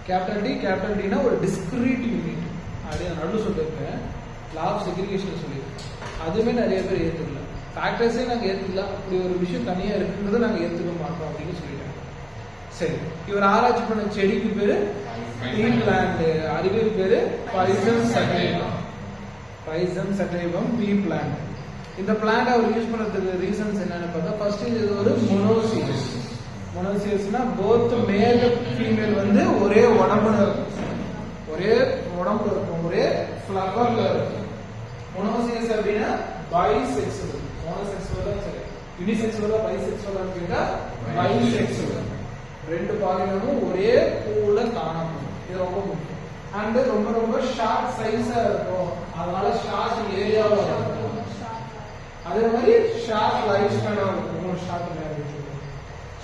கேபிட்டல் டினா ஒரு டிஸ்கிரீட் யூனிட் அப்படின்னு நடுவு சொல்லியிருக்கேன். லா ஆஃப் செக்ரிகேஷன் சொல்லியிருக்கேன். அதுவுமே நிறைய பேர் ஏற்றுக்கல. ஃபேக்டர்ஸே நாங்கள் ஏற்றுக்கலாம், அப்படி ஒரு விஷயம் தனியாக இருக்குன்றதை நாங்கள் ஏற்றுக்க மாட்டோம் அப்படின்னு சொல்லிட்டாங்க. சரி, இவர் ஆராய்ச்சி பண்ண செடிக்கு பேரு பீ பிளான்ட், அறிவியல் பேரு பைசம் சட்டைவம் பீ பிளான்ட். இந்த பிளான்ட் அவர் யூஸ் பண்ணதுக்கு ரீசன்ஸ் என்னன்னு பார்த்தா, ஃபர்ஸ்ட் இது ஒரு மொனோசியஸ். மொனோசியஸ்னா போத் மேல் ஃபீமேல் வந்து ஒரே உடம்புல இருக்கும், ஒரே ஃப்ளவர்ல இருக்கும். மொனோசியஸ் அப்படின்னா பைசெக்சுவல். மோனோசெக்சுவலா சரி, யூனிசெக்சுவலா பைசெக்சுவலா கேட்டா பைசெக்சுவல். 2 பாலினமும் ஒரே பூல காணப்படும். இது ரொம்ப முக்கியம். அண்ட் ரொம்ப ஷார்ட் சைஸா இருக்கும், அதனால ஷார்ட் ஏரியாவா இருக்கும். அதே மாதிரி ஷார்ட் லைஃப் ஸ்பேனா இருக்கும். ஷார்ட் லைஃப்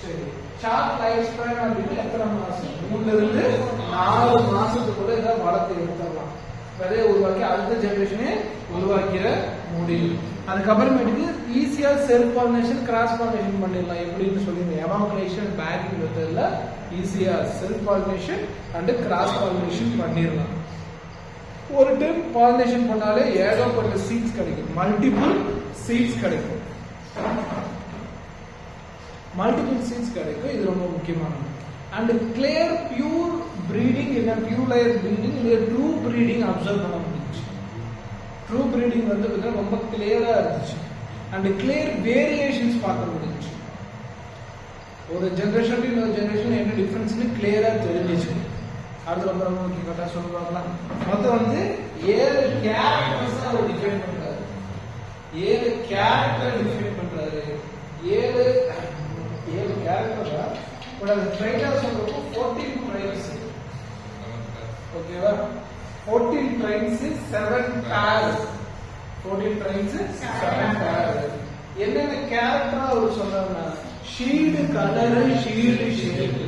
சரி, ஷார்ட் லைஃப் ஸ்பேன் அப்படின்னா எத்தனை மாசம்? 3 to 4 மாசத்துக்குள்ள இதை வளர்த்து எடுத்துடலாம். விதையை உருவாக்கி அடுத்த ஜெனரேஷனே உருவாக்கிற முடியும். அதுக்கப்புறமேட்டுக்கு ஈஸியா செல்ஃப் பாலினேஷன் கிராஸ் பாலினேஷன் பண்ணிடலாம். எப்படின்னு சொல்லியிருந்தேன், எவாகுலேஷன் பேக்கிங் மெத்தட்ல ஈஸியா self pollination and cross pollination பண்ணிடலாம். ஒரு டைம் பாலினேஷன் பண்ணாலே ஏகப்பட்ட சீட்ஸ் கிடைக்கும், மல்டிபிள் சீட்ஸ் கிடைக்கும். இது ரொம்ப முக்கியமானது. அண்ட் கிளியர் பியூர் பிரீடிங் என்ன பியூர் லேயர் பிரீடிங் இல்ல ட்ரூ பிரீடிங் அப்சர்வ் பண்ண முடிஞ்சுச்சு. ட்ரூ பிரீடிங் வந்து ரொம்ப கிளியரா இருந்துச்சு. அண்ட் கிளியர் வேரியேஷன்ஸ் பார்க்க முடிஞ்சுச்சு. ஒரு ஜெனரேஷன் இன்னொரு ஜெனரேஷன் என்ன டிஃபரன்ஸ்னு கிளியரா தெரிஞ்சிச்சு. அது ரொம்ப ரொம்ப முக்கியமா சொல்லுவாங்களா. மொத்தம் வந்து 7 கேரக்டர்ஸ் அவர் டிஃபைன் பண்றாரு. 7 கேரக்டர் டிஃபைன் பண்றாரு. 7 கேரக்டர் பட் அது ட்ரைலர் சொல்றப்போ 14 ட்ரைல்ஸ். ஓகேவா? 14 ட்ரைல்ஸ் 7 பேர்ஸ். 14 traits 7 pairs. என்னென்ன கேரக்டர் அவர் சொல்றாருன்னா seed colour seed shape,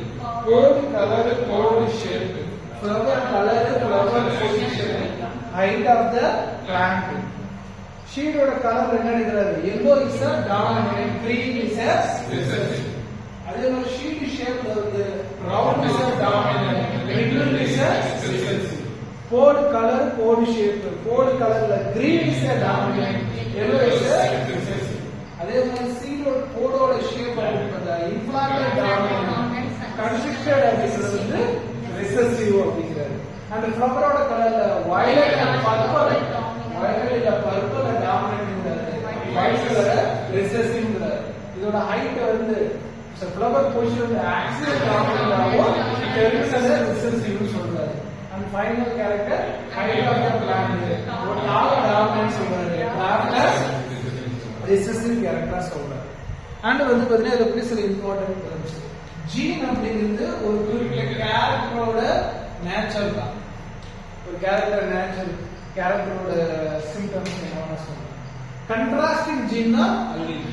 coat colour coat shape, flower colour flower position, height of the plant. ஷீடோட கலர் என்ன எடுக்கிறாரு? yellow is a dominant, green is a recessive. அதே மாதிரி sheet ஷேப்ல வந்து round is a dominant, middle is a recessive. Coat colour coat shape, coat கலர்ல green is a dominant, yellow is a recessive. அதே மாதிரி சீடோட கோடோட shape அப்படிங்கறது இன்ஃப்ளாட்டட் dominant, constructed அப்படிங்கிறது வந்து recessive அப்படிங்கிறாரு. அண்ட் ஃப்ளவரோட கலர்ல violet and purple, violet இல்ல purple டாமினன்ட்ங்கறாரு, white கலர் recessiveங்கறாரு. இதோட ஹைட் வந்து ஃப்ளவர் பொசிஷன் ஆக்சியல் டாமினன்டாவோ டெரிசல் recessive சொல்றாரு. And final character height of the plant, ஒரு நாலு டாமினன்ட் சொல்றாரு, கிராஃப்டஸ் recessive கேரக்டர் சொல்றாரு. அண்ட் வந்து பாத்தீங்கன்னா இத பத்தி சில இம்பார்ட்டன்ட் பாயிண்ட்ஸ். ஜீன் அப்படிங்கிறது ஒரு குறிப்பிட்ட கேரக்டரோட நேச்சர் தான். ஒரு கேரக்டர் நேச்சர், கேரக்டரோட சிம்டம்ஸ் என்னவா சொல்றாங்க. கண்ட்ராஸ்டிங் ஜீன்னா அல்லீல்.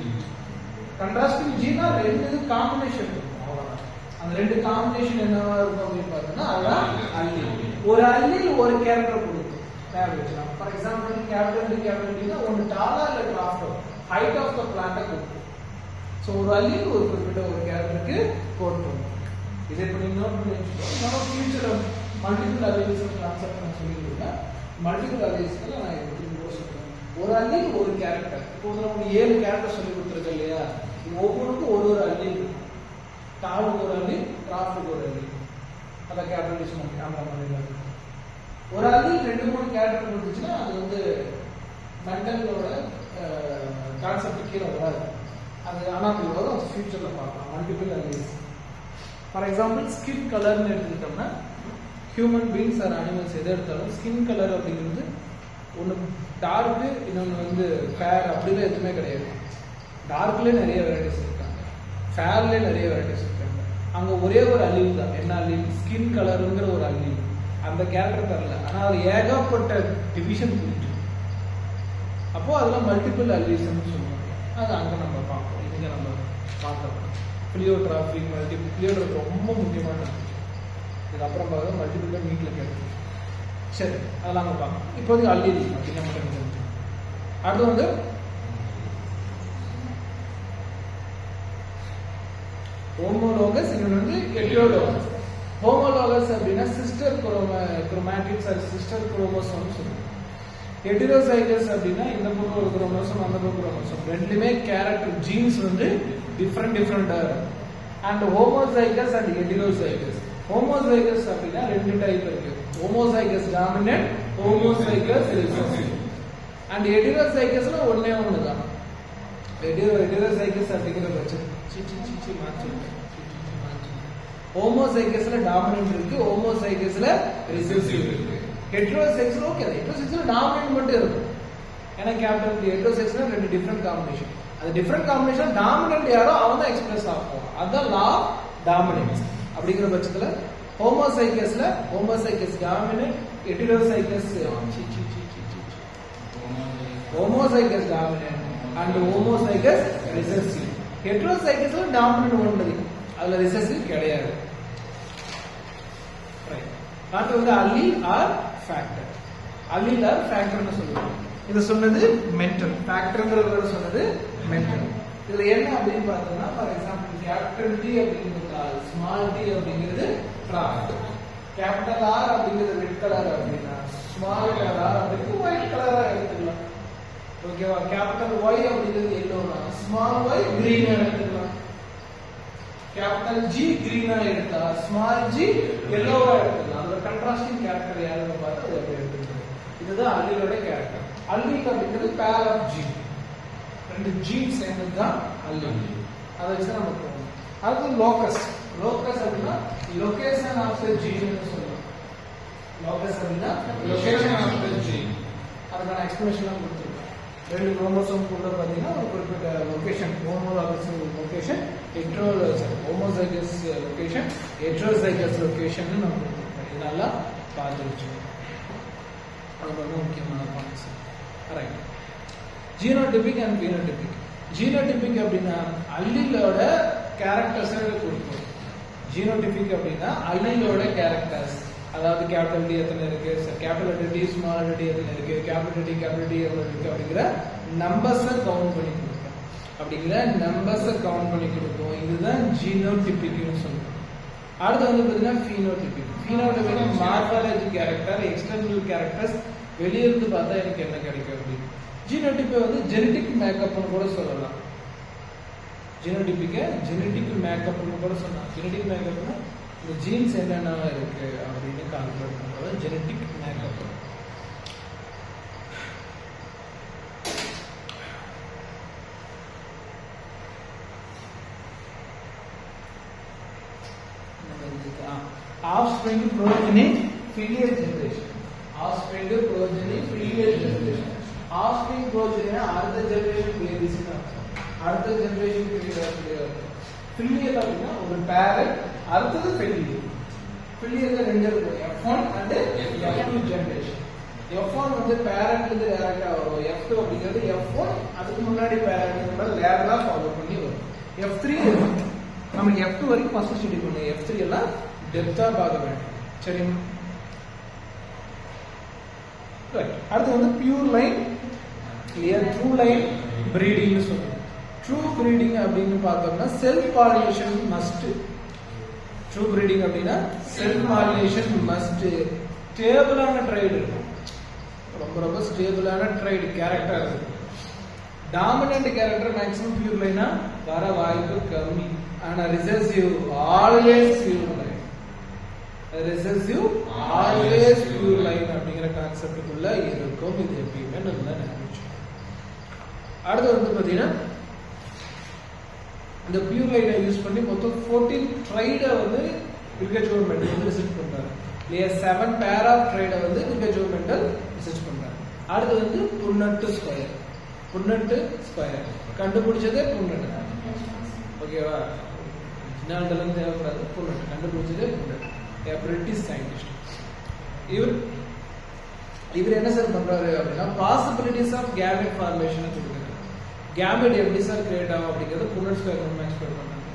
கண்ட்ராஸ்டிங் ஜீன்னா ரெண்டு காம்பினேஷன் இருக்கும், அவ்வளவுதான். அந்த ரெண்டு காம்பினேஷன் என்னவா இருக்கும் அப்படின்னு பார்த்தோம்னா அதுதான் அல்லீல். ஒரு அல்லீல் ஒரு கேரக்டர் கொடுக்கும். ஃபார் எக்ஸாம்பிள் கேப்டன் ஒன்று டாலா இல்ல கிராஃப்டோ ஹைட் ஆஃப் த பிளான்ட்டை கொடுக்கும். ஸோ ஒரு அல்லீல் ஒரு குறிப்பிட்ட ஒரு கேரக்டருக்கு கோட் பண்ணும். இதை இப்படி நோட் பண்ணி வச்சுக்கோங்க. ஃபியூச்சர் மல்டிபிள் அல்லீல்ஸ் கான்செப்ட் நான் சொல்லியிருக்கேன். மல்டிபிள் அல்லீல்ஸ்க்கு நான் எப்படி சொல்றேன், ஒரு அல்லீல் ஒரு கேரக்டர். இப்போ நமக்கு 7 கேரக்டர் சொல்லி கொடுத்துருக்கேன் இல்லையா, ஒவ்வொன்றுக்கும் ஒரு ஒரு அல்லீல். டாலுக்கு ஒரு அல்லீல், கிராஃப்டுக்கு ஒரு அல்லீல். அதை கேபிட்டலிசம் அந்த மாதிரி ஒரு அல்லீல் 2-3 கேரக்டர் கொடுத்துச்சுன்னா அது வந்து மென்டலோட கான்செப்ட் கீழே வராது. அது ஆனால் அது ஃபியூச்சர்ல பார்க்கலாம். Multiple alleles. For example skin கலர்னு எடுத்துக்கிட்டோம்னா ஹியூமன் பீயிங்ஸ் ஆர் அனிமல்ஸ் எதை எடுத்தாலும் ஸ்கின் கலர் அப்படிங்கிறது ஒன்று டார்க்கு, இன்னொன்று வந்து ஃபேர் அப்படிலாம் எதுவுமே கிடையாது. டார்க்லேயே நிறைய வெரைட்டிஸ் இருக்காங்க, ஃபேர்லேயே நிறைய வெரைட்டிஸ் இருக்காங்க. அங்கே ஒரே ஒரு அல்லீல் தான். என்ன அல்லீல்? ஸ்கின் கலருங்கிற ஒரு அல்லீல். அந்த கேரக்டர் தரல, ஆனால் அது ஏகப்பட்ட டிவிஷன் புரிஞ்சு. அப்போ அதெல்லாம் மல்டிபிள் அல்லீல்ஸ்னு சொல்லுவாங்க. அது அங்கே நம்ம பார்ப்போம், இங்கே நம்ம பார்க்கலாம். பிளியோட்ராஃபி, பிளியோட்ராஃபி ரொம்ப முக்கியமானது. இதுக்கப்புறம் பார்த்தா மல்டிபிள் மீட்டில் கேட்கும். சரி, அதெல்லாம் நம்ம பார்க்கலாம். இப்போதைக்கு அல்லீல் அப்படின்னா மட்டும். அடுத்து வந்து ஹோமோலோகஸ், இன்னொன்று வந்து ஹெட்ரோலோகஸ். ஹோமோலோகஸ் அப்படின்னா சிஸ்டர் குரோமேட்டிக்ஸ் ஆர் சிஸ்டர் குரோமோசோம்னு சொல்லுவோம். ஹெட்டிரோசைகஸ் அப்படின்னா இந்த பக்கம் ஒரு குரோமோசோம் அந்த பக்கம் குரோமோசோம் ரெண்டுமே கேரக்டர் ஜீன்ஸ் வந்து டிஃப்ரெண்டா இருக்கும். And homozygous and heterozygous. Homozygous அப்படின்னா 2 டைப் இருக்கு. Homozygous dominant, homozygous recessive. And ஹெட்டிரோசைகஸ்ல ஒண்ணே ஒன்று தான். ஹெட்டிரோசைகஸ் அப்படிங்கிற பட்சம் ஹோமோசைகஸ்ல டாமினன்ட் இருக்கு, ஹோமோசைகஸ்ல ரிசெசிவ் இருக்கு. ஹெட்ரோசெக்ஸ்ல ஓகே, ஹெட்ரோசெக்ஸ்ல டாமினன்ட் மட்டும் இருக்கும். ஏன்னா கேப்டன் ஹெட்ரோசெக்ஸ்ல 2 டிஃபரெண்ட் காம்பினேஷன். அது டிஃபரெண்ட் காம்பினேஷன் டாமினன்ட் யாரோ அவன் தான் எக்ஸ்பிரஸ் ஆகும். அதுதான் லா ஆஃப் டாமினன்ஸ். அப்படிங்கிற பட்சத்துல ஹோமோசைகஸ்ல homozygous dominant, heterozygous homozygous dominant and homozygous recessive. ஹெட்ரோசைகஸ்ல டாமினன்ட் ஒன்று, அதுல ரிசெசிவ் கிடையாது. ரைட். அடுத்து வந்து அல்லீல் ஆர் ஃபேக்டர். அல்லீல் ஃபேக்டர்னு சொல்லுவாங்க. இது சொன்னது மென்டல். ஃபேக்டர்ங்கிறத சொன்னது மென்டல். இதுல என்ன அப்படின்னு பார்த்தோம்னா, ஃபார் எக்ஸாம்பிள் கேபிட்டல் டி அப்படிங்கிறது ஸ்மால் டி அப்படிங்கிறது ட்ராக், கேபிட்டல் ஆர் அப்படிங்கிறது ரெட் கலர் அப்படின்னா ஸ்மால் ஆர் அப்படிங்கிறது ஒயிட் கலரா எடுத்துக்கலாம். ஓகேவா? கேபிட்டல் ஒய் அப்படிங்கிறது எல்லோனா ஸ்மால் ஒய் கிரீனா எடுத்துக்கலாம். கேபிட்டல் ஜி கிரீனா எடுத்தா ஸ்மால் ஜி எல்லோவா எடுத்துக்கலாம். அதோட கண்ட்ராஸ்டிங் கேரக்டர் யாருன்னு பார்த்து அதை எப்படி எடுத்துக்கலாம். இதுதான் அல்லீலோட கேரக்டர். அல்லீல் அப்படிங்கிறது பேர் ஆஃப் ஜீன், ரெண்டு ஜீன் சேர்ந்தது தான் அல்லீல். அதை வச்சு நம்ம போகணும். அடுத்து லோக்கஸ். லோக்கஸ் அப்படின்னா லொகேஷன் ஆஃப் த ஜீன் சொல்லலாம். லோக்கஸ் அப்படின்னா லொகேஷன் ஆஃப் த ஜீன். அதுக்கான எக்ஸ்பிளனேஷன் கொடுத்துருக்கோம். ரெண்டு குரோமோசோம் கூட பார்த்தீங்கன்னா ஒரு குறிப்பிட்ட location, homologous location, homozygous location, heterozygous location நம்ம கொடுத்துருக்கோம். இதெல்லாம் பார்த்து வச்சுக்கோங்க. அது ரொம்ப முக்கியமான points. Right. Genotypic and phenotypic. Genotypic அப்படின்னா அல்லீலோட கேரக்டர்ஸை கொடுக்கும். ஜீனோடிபிக் அப்படின்னா அல்லீலோட கேரக்டர்ஸ், அதாவது கேபிட்டல் டி எத்தனை இருக்கு, கேபிட்டல் டி ஸ்மால் டி எத்தனை இருக்கு, கேபிட்டல் டி எவ்வளவு இருக்கு அப்படிங்கிற நம்பர்ஸை கவுண்ட் பண்ணி கொடுக்கும். அப்படிங்கிற நம்பர்ஸை கவுண்ட் பண்ணி கொடுக்கும். இதுதான் ஜீனோடிபிக்னு சொல்லுவோம். அடுத்து வந்து பார்த்தீங்கன்னா phenotypic. Phenotypic morphology character, external characters, வெளியிருந்து பார்த்தா எனக்கு என்ன கிடைக்கும் அப்படின்னு. ஜீனோடிப்பை வந்து ஜெனடிக் மேக்கப்னு கூட சொல்லலாம். ஜீனோடிபிக்கை ஜெனடிக் மேக்கப்னு கூட சொல்லலாம். ஜெனடிக் மேக்கப்னா இந்த ஜீன்ஸ் என்னென்ன இருக்கு அப்படின்னு கால்குலேட் பண்றது genetic makeup. Offspring, progeny, filial generation. Offspring, progeny, filial generation. Offspring ப்ரோஜெனினா அடுத்த ஜெனரேஷன் பேபிஸ்னு அர்த்தம். அடுத்த ஜெனரேஷன் ஃபிலியல். ஃபிலியல் அப்படின்னா ஒரு பேரண்ட், அடுத்தது ஃபிலியல். ஃபிலியல்ல ரெண்டு இருக்கும், F1 and F2 generation. F1 வந்து பேரண்ட்ல இருந்து டைரக்டா வரும். F2 அப்படிங்கிறது F1 அதுக்கு முன்னாடி பேரண்ட் லேடரா ஃபாலோ பண்ணி வரும். F3 நமக்கு F2 வரைக்கும் ஃபர்ஸ்ட் ஸ்டடி பண்ணி F3 எல்லாம் டெப்தா பார்க்க வேண்டும். சரிங்களா? ரைட். அடுத்து வந்து pure line, clear true line பிரீடிங்னு சொல்லுவோம். ட்ரூ பிரீடிங் அப்படின்னு பார்த்தோம்னா self pollination must. True breeding அப்படின்னா செல்ஃப் பாலினேஷன் மஸ்ட். ஸ்டேபிளான ட்ரைடு இருக்கும், ரொம்ப ரொம்ப ஸ்டேபிளான ட்ரைடு கேரக்டர் இருக்கும். டாமினன்ட் கேரக்டர் மேக்ஸிமம் பியூர் லைனா வர வாய்ப்பு கம்மி. ஆனா recessive always pure line. Recessive always pure line அப்படிங்கிற கான்செப்டுக்குள்ள இருக்கும். இது எப்பயுமே நல்லா நினைச்சு. அடுத்து வந்து பாத்தீங்கன்னா இந்த பியூர் லைனை யூஸ் பண்ணி மொத்தம் 14 ட்ரைடை வந்து கிரிக்கெட் மெண்டல் ரிசர்ச் பண்றாரு. இல்லையா 7 பேர் ஆஃப் ட்ரைடை வந்து கிரிக்கெட் மெண்டல் ரிசர்ச் பண்றாரு. அடுத்து வந்து புன்னட்டு ஸ்கொயர். புன்னட்டு ஸ்கொயர் கண்டுபிடிச்சதே புன்னட்டு. ஓகேவா? ஜினால்டெல்லாம் தேவைப்படாது. புன்னட்டு கண்டுபிடிச்சதே புன்னட்டு. British scientist. இவர் என்ன சார் பண்றாரு அப்படின்னா பாசிபிலிட்டிஸ் ஆஃப் கேமெட் ஃபார்மேஷன் கொடுக்குறாரு. கேமெட் எப்படி சார் கிரியேட் ஆகும் அப்படிங்கறது புன்னட் ஸ்கொயர் மூலமா எக்ஸ்பிளைன் பண்றாங்க.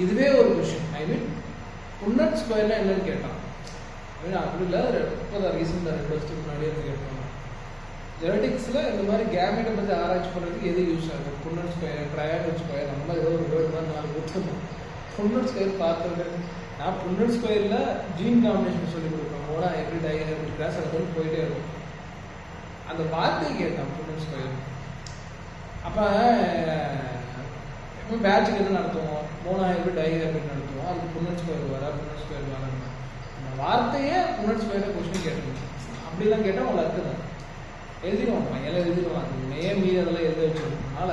இதுவே ஒரு கொஸ்டின். ஐ மீன் புன்னட் ஸ்கொயர்னா என்னன்னு கேட்டான். அப்படி இல்ல, ரொம்ப ரீசெண்டா 2 வருஷத்துக்கு முன்னாடியே கேட்டாங்க. ஜெனடிக்ஸ்ல இந்த மாதிரி கேமெட்டை பத்தி ஆராய்ச்சி பண்றதுக்கு எது யூஸ் ஆகும்? புன்னட் ஸ்கொயர், ட்ரையாங்கிள் ஸ்கொயர், நம்ம ஏதோ ஒரு வேர்டு தான் 4 கொடுத்துருக்கோம். புன்னட் ஸ்கொயர் பார்த்துருக்கேன் நான். புன்னட் ஸ்கொயர்ல ஜீன் காம்பினேஷன் சொல்லி கொடுப்பேன். ஓனா எப்படி டைஹைபிரிட் கிளாஸ் அது போயிட்டே இருக்கும். அந்த வார்த்தையை கேட்டான் புன்னட் ஸ்கொயர். அப்ப பேட்சுக்கு என்ன நடத்துவோம்? மோனோஹைபிரிட் டைஹைபிரிட் நடத்துவோம். அதுக்கு புன்னட் ஸ்கொயர் வர புன்னட் ஸ்கொயர் வர அந்த வார்த்தையே புன்னட் ஸ்கொயர் கொஸ்டின் கேட்டுருங்க. அப்படிலாம் கேட்டால் உங்களுக்கு அர்த்தம் எழுதிடுவான். எல்லாம் எழுதிடுவான். அது நேம் மீது அதெல்லாம் எழுத வச்சிருக்கனால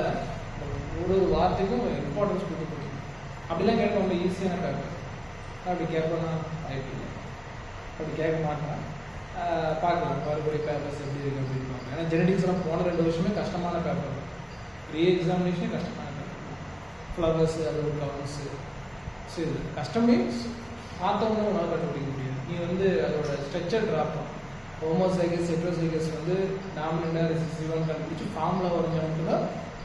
ஒரு வார்த்தைக்கும் இம்பார்ட்டன்ஸ் கொடுத்து கொடுக்கும். அப்படிலாம் கேட்டால் ரொம்ப ஈஸியான பேப்பர். அப்படி கேட்பேன்னா வாய்ப்பு இல்லை. அப்படி கேட்க மாட்டேன். பார்க்கலாம் மறுபடியும் பேப்பர்ஸ் எப்படி இருக்கு அப்படின்னு. ஏன்னா ஜெனடிக்ஸ் எல்லாம் போன 2 வருஷமே கஷ்டமான பேப்பர். ரீ எக்ஸாமினேஷனே கஷ்டமான பேப்பர். ஃப்ளவர்ஸ், அதோட கவுன்ஸு. ஸோ இது கஷ்டம் மீன்ஸ் பார்த்தவங்க உங்களால் கண்டுபிடிக்க முடியும். நீ வந்து அதோட ஸ்ட்ரக்சர் ட்ராப் பண்ணும். ஹோமோசைகஸ், ஹெட்ரோசைகஸ் வந்து டாமினன்டா ரிசெசிவா கண்டுபிடிச்சு ஃபார்முலா வரைஞ்சவங்க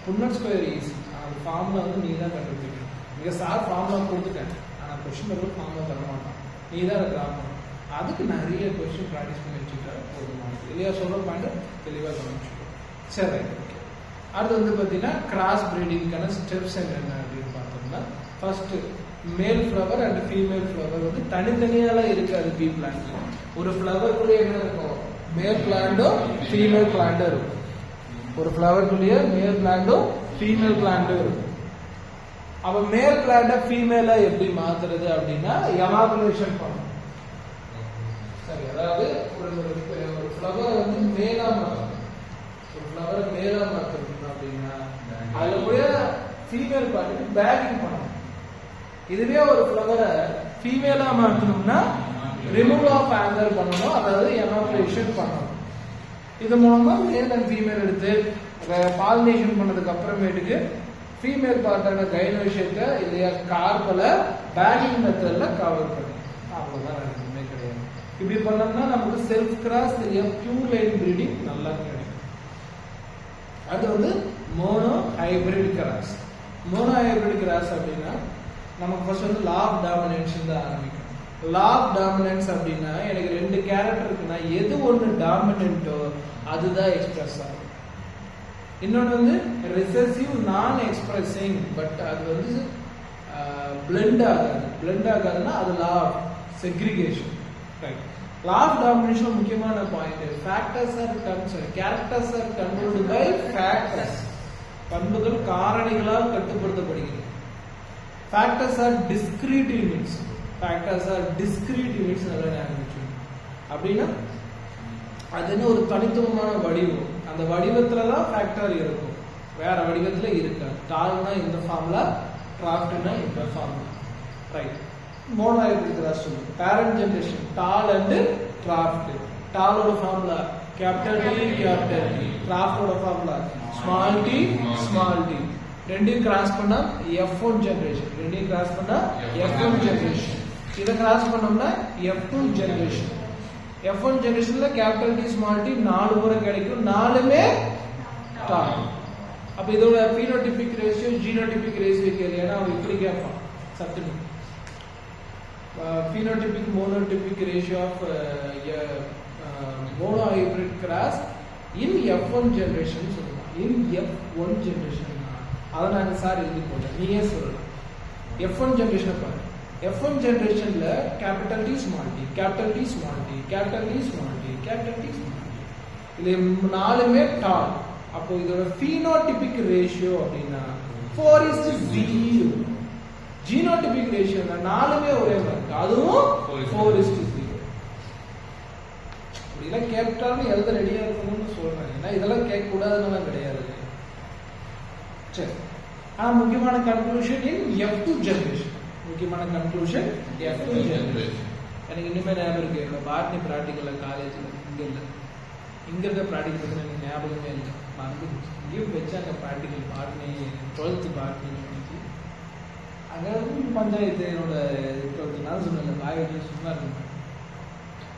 புன்னட் ஸ்கொயர் ஈஸி. அந்த ஃபார்முலா வந்து நீ தான் கண்டுபிடிக்கணும். மிக சார் ஃபார்முலா கொடுத்துட்டேன். ஆனால் கொஸ்டின் பேப்பர் ஃபார்முலா தர மாட்டான். நீ தான் அதை ட்ராப் பண்ணணும். அதுக்கு நிறைய கொஸ்டின் ப்ராக்டிஸ் பண்ணி வச்சுக்கிட்டா போதுமானது இல்லையா. சொல்கிற பாயிண்ட் தெளிவாக கவனிச்சுக்கோ. சரி, ஓகே. அடுத்து வந்து பார்த்தீங்கன்னா கிராஸ் ப்ரீடிங்கான ஸ்டெப்ஸ் என்னென்ன அப்படின்னு பார்த்தோம்னா, ஃபர்ஸ்ட் மேல் ஃப்ளவர் அண்ட் ஃபீமேல் ஃப்ளவர் வந்து தனித்தனியாலாம் இருக்காது. பீ பிளான்ட்ல ஒரு ஃப்ளவருக்குள்ளே என்ன இருக்கும், மேல் பிளான்டும் ஃபீமேல் பிளான்டும் இருக்கும். ஒரு ஃப்ளவருக்குள்ளேயே மேல் பிளான்டும் ஃபீமேல் பிளான்டும் இருக்கும். அப்ப மேல் பிளான்ட ஃபீமேலா எப்படி மாத்துறது அப்படின்னா எவாலுவேஷன் பண்ணணும். சரி, அதாவது ஒரு ஃப்ளவர் வந்து மேலா மாற்றணும். ஒரு ஃப்ளவரை மேலா மாற்றணும் அப்படின்னா அதுல கூட ஃபீமேல் பார்ட்டுக்கு பேக்கிங் பண்ணணும். இதுவே ஒரு ஃப்ளவரை ஃபீமேலா மாற்றணும்னா ரிமூவ் ஆஃப் ஆங்கர் பண்ணணும், அதாவது எவாலுவேஷன் பண்ணணும். இது மூலமா மேல் அண்ட் ஃபீமேல் எடுத்து பாலினேஷன் பண்ணதுக்கு அப்புறமேட்டுக்கு ஃபீமேல் பார்ட்டான கைனோஷியத்தை இல்லையா கார்பல பேக்கிங் மெத்தட்ல கவர் பண்ணி அவ்வளவுதான், எதுவுமே கிடையாது. இப்படி பண்ணோம்னா நமக்கு செல்ஃப் கிராஸ் தெரியும், பியூர் லைன் பிரீடிங் நல்லா கிடைக்கும். அது வந்து mono hybrid cross. Mono hybrid cross அப்படின்னா நமக்கு ஃபர்ஸ்ட் வந்து லா ஆஃப் டாமினன்ஸ் தான் ஆரம்பிக்கும். லா ஆஃப் டாமினன்ஸ் அப்படின்னா எனக்கு 2 கேரக்டர் இருக்குன்னா எது ஒன்று டாமினன்ட்டோ அதுதான் எக்ஸ்பிரஸ் ஆகும். இன்னொன்று வந்து ரிசசிவ் நான் எக்ஸ்பிரஸிங், பட் அது வந்து பிளெண்ட் ஆகாது. பிளெண்ட் ஆகாதுன்னா அது law of segregation. Right. Law of domination முக்கியமான point, factors or characters are controlled by factors. பண்புகள் காரணிகளால் கட்டுப்படுத்தப்படுகிறது. Factors are discrete units. Factors are discrete units நல்லா ஞாபகம். அப்படின்னா அது என்ன ஒரு தனித்துவமான வடிவம், அந்த வடிவத்துல தான் ஃபேக்டர் இருக்கும், வேற வடிவத்துல இருக்காது. டால்னா இந்த ஃபார்முலா, டிராஃப்ட்னா இந்த formula. Right. Monohybrid cross சொல்லுங்க. Parent generation tall and dwarf. டாலோட formula capital T capital T, டிராஃப்டோட formula small t small t. ரெண்டையும் கிராஸ் பண்ணா F1 ஜெனரேஷன். ரெண்டையும் கிராஸ் பண்ணா F1 ஜெனரேஷன். இதை கிராஸ் பண்ணோம்னா F2 ஜெனரேஷன். F1 ஜெனரேஷன்ல கேபிட்டல் டி ஸ்மால் டி 4 முறை கிடைக்கும், 4மே டால். அப்ப இதோட பினோடிபிக் ரேஷியோ ஜீனோடிபிக் ரேஷியோ கேட்கலையா அவன் இப்படி கேட்பான் சத்துன்னு. phenotypic monotypic ratio of mono hybrid cross in F1 generation சொல்லலாம். in F1 generation அத நான் சார் எழுதி போட்டேன், நீயே சொல்லலாம். F1 generation பாரு. F1 generationல capital T small t, capital T small t, capital T small t, capital T small t. இது நாலுமே டால். அப்போ இதோட phenotypic ratio அப்படினா 4:0. ஜீனோடிபிக் ரேஷியோ நாலுமே ஒரே மாதிரி இருக்கு, அதுவும் 4:0. இதெல்லாம் கேப்டாலும் எழுத ரெடியா இருக்கணும்னு சொல்றேன். ஏன்னா இதெல்லாம் கேட்க கூடாதுன்னு கிடையாது. சரி, ஆனா முக்கியமான கன்க்ளூஷன் இன் F2 ஜெனரேஷன். முக்கியமான கன்க்ளூஷன் F2 ஜெனரேஷன். எனக்கு இனிமே ஞாபகம் இருக்கு, என்னோட பாட்னி ப்ராக்டிக்கல்ல காலேஜ்ல இங்க இருக்க ப்ராக்டிக்கல் பத்தி எனக்கு ஞாபகமே இல்லை. இங்கேயும் வச்சாங்க ப்ராக்டிக்கல் பாட்னி 12th பாட்னி. அதாவது பஞ்சாயத்து என்னோட 12th நாள் சொன்ன வாய் வச்சு சும்மா இருக்கு.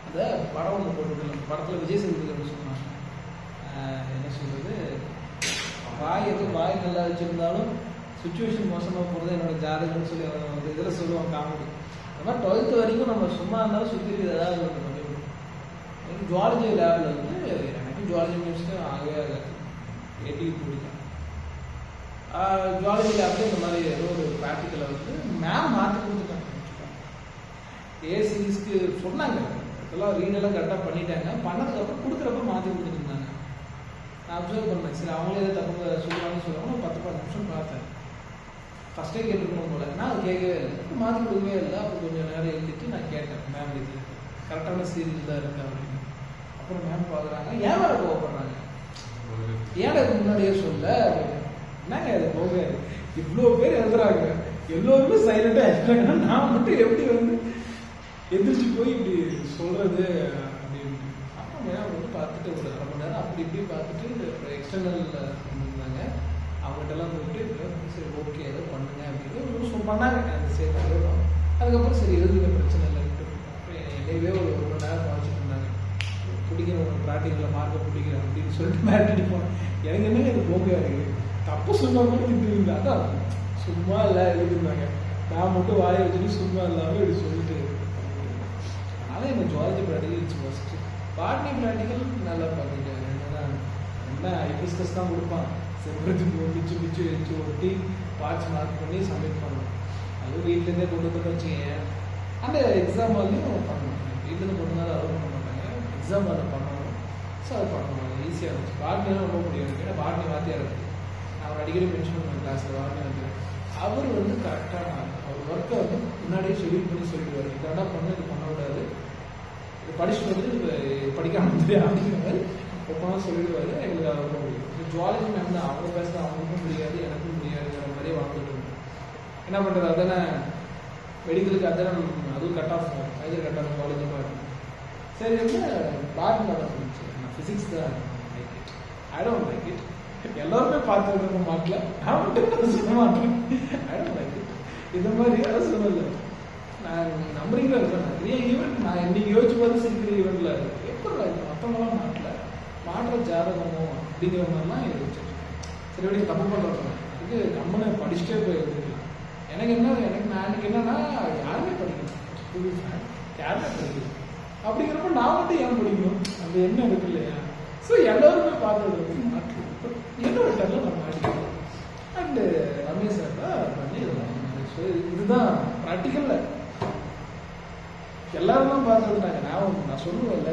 அந்த படம் ஒன்று போட்டு படத்தில் விஜய் சேதுபதி சொன்னாங்க, என்ன சொல்றது, வாய் எதுவும் வாய் நல்லா வச்சிருந்தாலும் சுச்சுவேஷன் மோசமாக போகிறது என்னோட ஜாதகம்னு சொல்லி அந்த இதில் சொல்லுவாங்க காமெடி. அந்த மாதிரி 12th வரைக்கும் நம்ம சும்மா இருந்தாலும் சுற்றி ஏதாவது ஒன்று பண்ணிவிடும். எனக்கு ஜுவாலஜி லேபில் வந்து எனக்கு ஜுவாலஜி மியூஸ்க்கு ஆகவே ஆகாது, ஏடி பிடிக்கும். ஜுவாலஜி லேப்ல இந்த மாதிரி ஏதோ ஒரு ப்ராக்டிக்கலை வந்து மேம் மாற்றி கொடுத்துட்டாங்க. ஏ சீரீஸ்க்கு சொன்னாங்க, இதெல்லாம் ரீடெல்லாம் கரெக்டாக பண்ணிட்டாங்க. பண்ணதுக்கப்புறம் கொடுக்குறப்ப மாற்றி கொடுத்துட்டு இருந்தாங்க. நான் அப்சர்வ் பண்ணேன், சரி அவங்களே ஏதோ தப்பு சொல்லுவாங்கன்னு சொல்லுவாங்க. 10-15 நிமிஷம் பார்த்தேன். ஃபஸ்ட்டே கேட்டுக்கணும் போல, நான் அது கேட்கவே இல்லை, மாற்றி கொடுக்கவே இல்லை. அப்போ கொஞ்சம் நேரம் எழுதிட்டு நான் கேட்டேன், மேம் இது கரெக்டான சீரீஸ் தான் இருக்கு அப்படின்னு. அப்புறம் மேம் பார்க்குறாங்க, ஏன் வேலை கோவப்படுறாங்க, ஏன் இதுக்கு முன்னாடியே சொல்ல அப்படின்னு. என்னங்க அது போக இவ்வளோ பேர் எழுதுறாங்க, எல்லோருமே சைலண்டா எழுதுறாங்கன்னா நான் மட்டும் எப்படி வந்து எந்திரிச்சு போய் இப்படி சொல்றது அப்படின்னு. அப்புறம் மேம் வந்து பார்த்துட்டு ஒரு 1/2 மணி நேரம் அப்படி இப்படி பார்த்துட்டு எக்ஸ்டர்னல் இருந்தாங்க, அவங்ககிட்டலாம் போயிட்டு சரி ஓகே ஏதோ பண்ணுங்க அப்படின்னு பண்ணாங்க. அந்த சரி அதுக்கப்புறம் சரி எழுதுங்க பிரச்சனை இல்லைன்ட்டு அப்புறம் என்னையவே ஒரு 1 மணி நேரம் குறைச்சிட்டு இருந்தாங்க. பிடிக்கிற ஒரு ப்ராக்டிக்கலில் மார்க்கை பிடிக்கிறேன் அப்படின்னு சொல்லிட்டு மிரட்டிட்டு போனேன். எனக்கு என்னங்க இது போகையா இருக்குது, தப்பு சும்மா கூட திட்டுவீங்க, அதான் சும்மா இல்லை எழுதிருந்தாங்க. நான் மட்டும் வாயை வச்சுட்டு சும்மா இல்லாமல் இப்படி சொல்லிட்டு. அதனால ஆனால் எனக்கு zoology practical it's first. Botany practical நல்லா பார்த்துட்டேன். என்ன ஹைபிஸ்கஸ் தான் கொடுப்பான், செம்பருத்தி பூ பிச்சு பிச்சு வச்சு ஒட்டி பார்ட்ஸ் மார்க் பண்ணி சப்மிட் பண்ணணும். அதுவும் வீட்டிலேருந்தே கொண்டு வந்து வச்சுக்கேன். அந்த எக்ஸாம் வாலையும் பண்ணணும், வீட்டிலேருந்து கொண்டு வந்தாலும் அலோவ் பண்ண மாட்டாங்க, எக்ஸாம் வாலில் பண்ணணும். ஸோ அது பண்ணணும், ஈஸியாக இருந்துச்சு. பாட்னிலாம் ரொம்ப முடியும், ஏன்னா பாட்னி வாத்தியாக இருக்குது. அவர் அடிக்கடி மென்ஷன் பண்ணுவேன் கிளாஸில், வாட்னி வந்து அவர் வந்து கரெக்டாக அவர் ஒர்க்கை வந்து முன்னாடியே ஷெடியூல் பண்ணி சொல்லிடுவார். கரெக்டாக பண்ண இது பண்ண விடாது, இது படிச்சுட்டு வந்து படிக்காமல் தெரியும் அப்படிங்கிற மாதிரி ஒப்பனாக சொல்லிடுவார். எங்களுக்கு அது ரொம்ப முடியும். ஜுவாலஜி மேம் தான், அவங்க பேசுறது அவங்களுக்கும் முடியாது எனக்கும் முடியாதுங்கிற மாதிரியே வாழ்ந்துட்டு இருந்தோம். என்ன பண்ணுறது, அதானே மெடிக்கலுக்கு அதானே அதுவும் cut off, major cut off ஜுவாலஜிமாக இருக்கும். சரி வந்து பாட்னி தான் இருந்துச்சு. நான் ஃபிசிக்ஸ் தான் like it, I don't like it. எல்லாருமே பார்த்துருக்க மாட்டல, நான் மட்டும் சொல்ல மாட்டேன், ஐ டோன்ட் லைக் இட். இந்த மாதிரி யாரும் சொல்லலை. நான் நம்புறீங்களா இருக்கேன், நிறைய ஈவெண்ட் நான் இன்னைக்கு யோசிச்சு பார்த்து சிரிக்கிற ஈவெண்ட்ல எப்படி மற்றவங்களாம் மாற்ற ஜாதகமோ அப்படிங்கிற மாதிரிலாம் யோசிச்சிருக்கேன். சரி எப்படி தப்பு பண்ணுறோம், இது கம்மனை படிச்சுட்டே போய் எழுதிக்கலாம். எனக்கு என்னன்னா யாருமே படிக்கணும், யாருமே படிக்கணும் அப்படிங்கிறப்ப நான் மட்டும் ஏன் படிக்கணும், அந்த எண்ணம் இருக்கு இல்லையா? ஸோ எல்லாருமே பார்த்தது மாற்று என்னோட டர்ல நான் மாட்டிக்கிறேன். அண்டு ரமேஷ் சார் தான் பண்ணி இதுதான் ப்ராக்டிக்கல்ல எல்லாரும் தான் பார்த்துருந்தாங்க. நான் சொல்லுவேன்ல,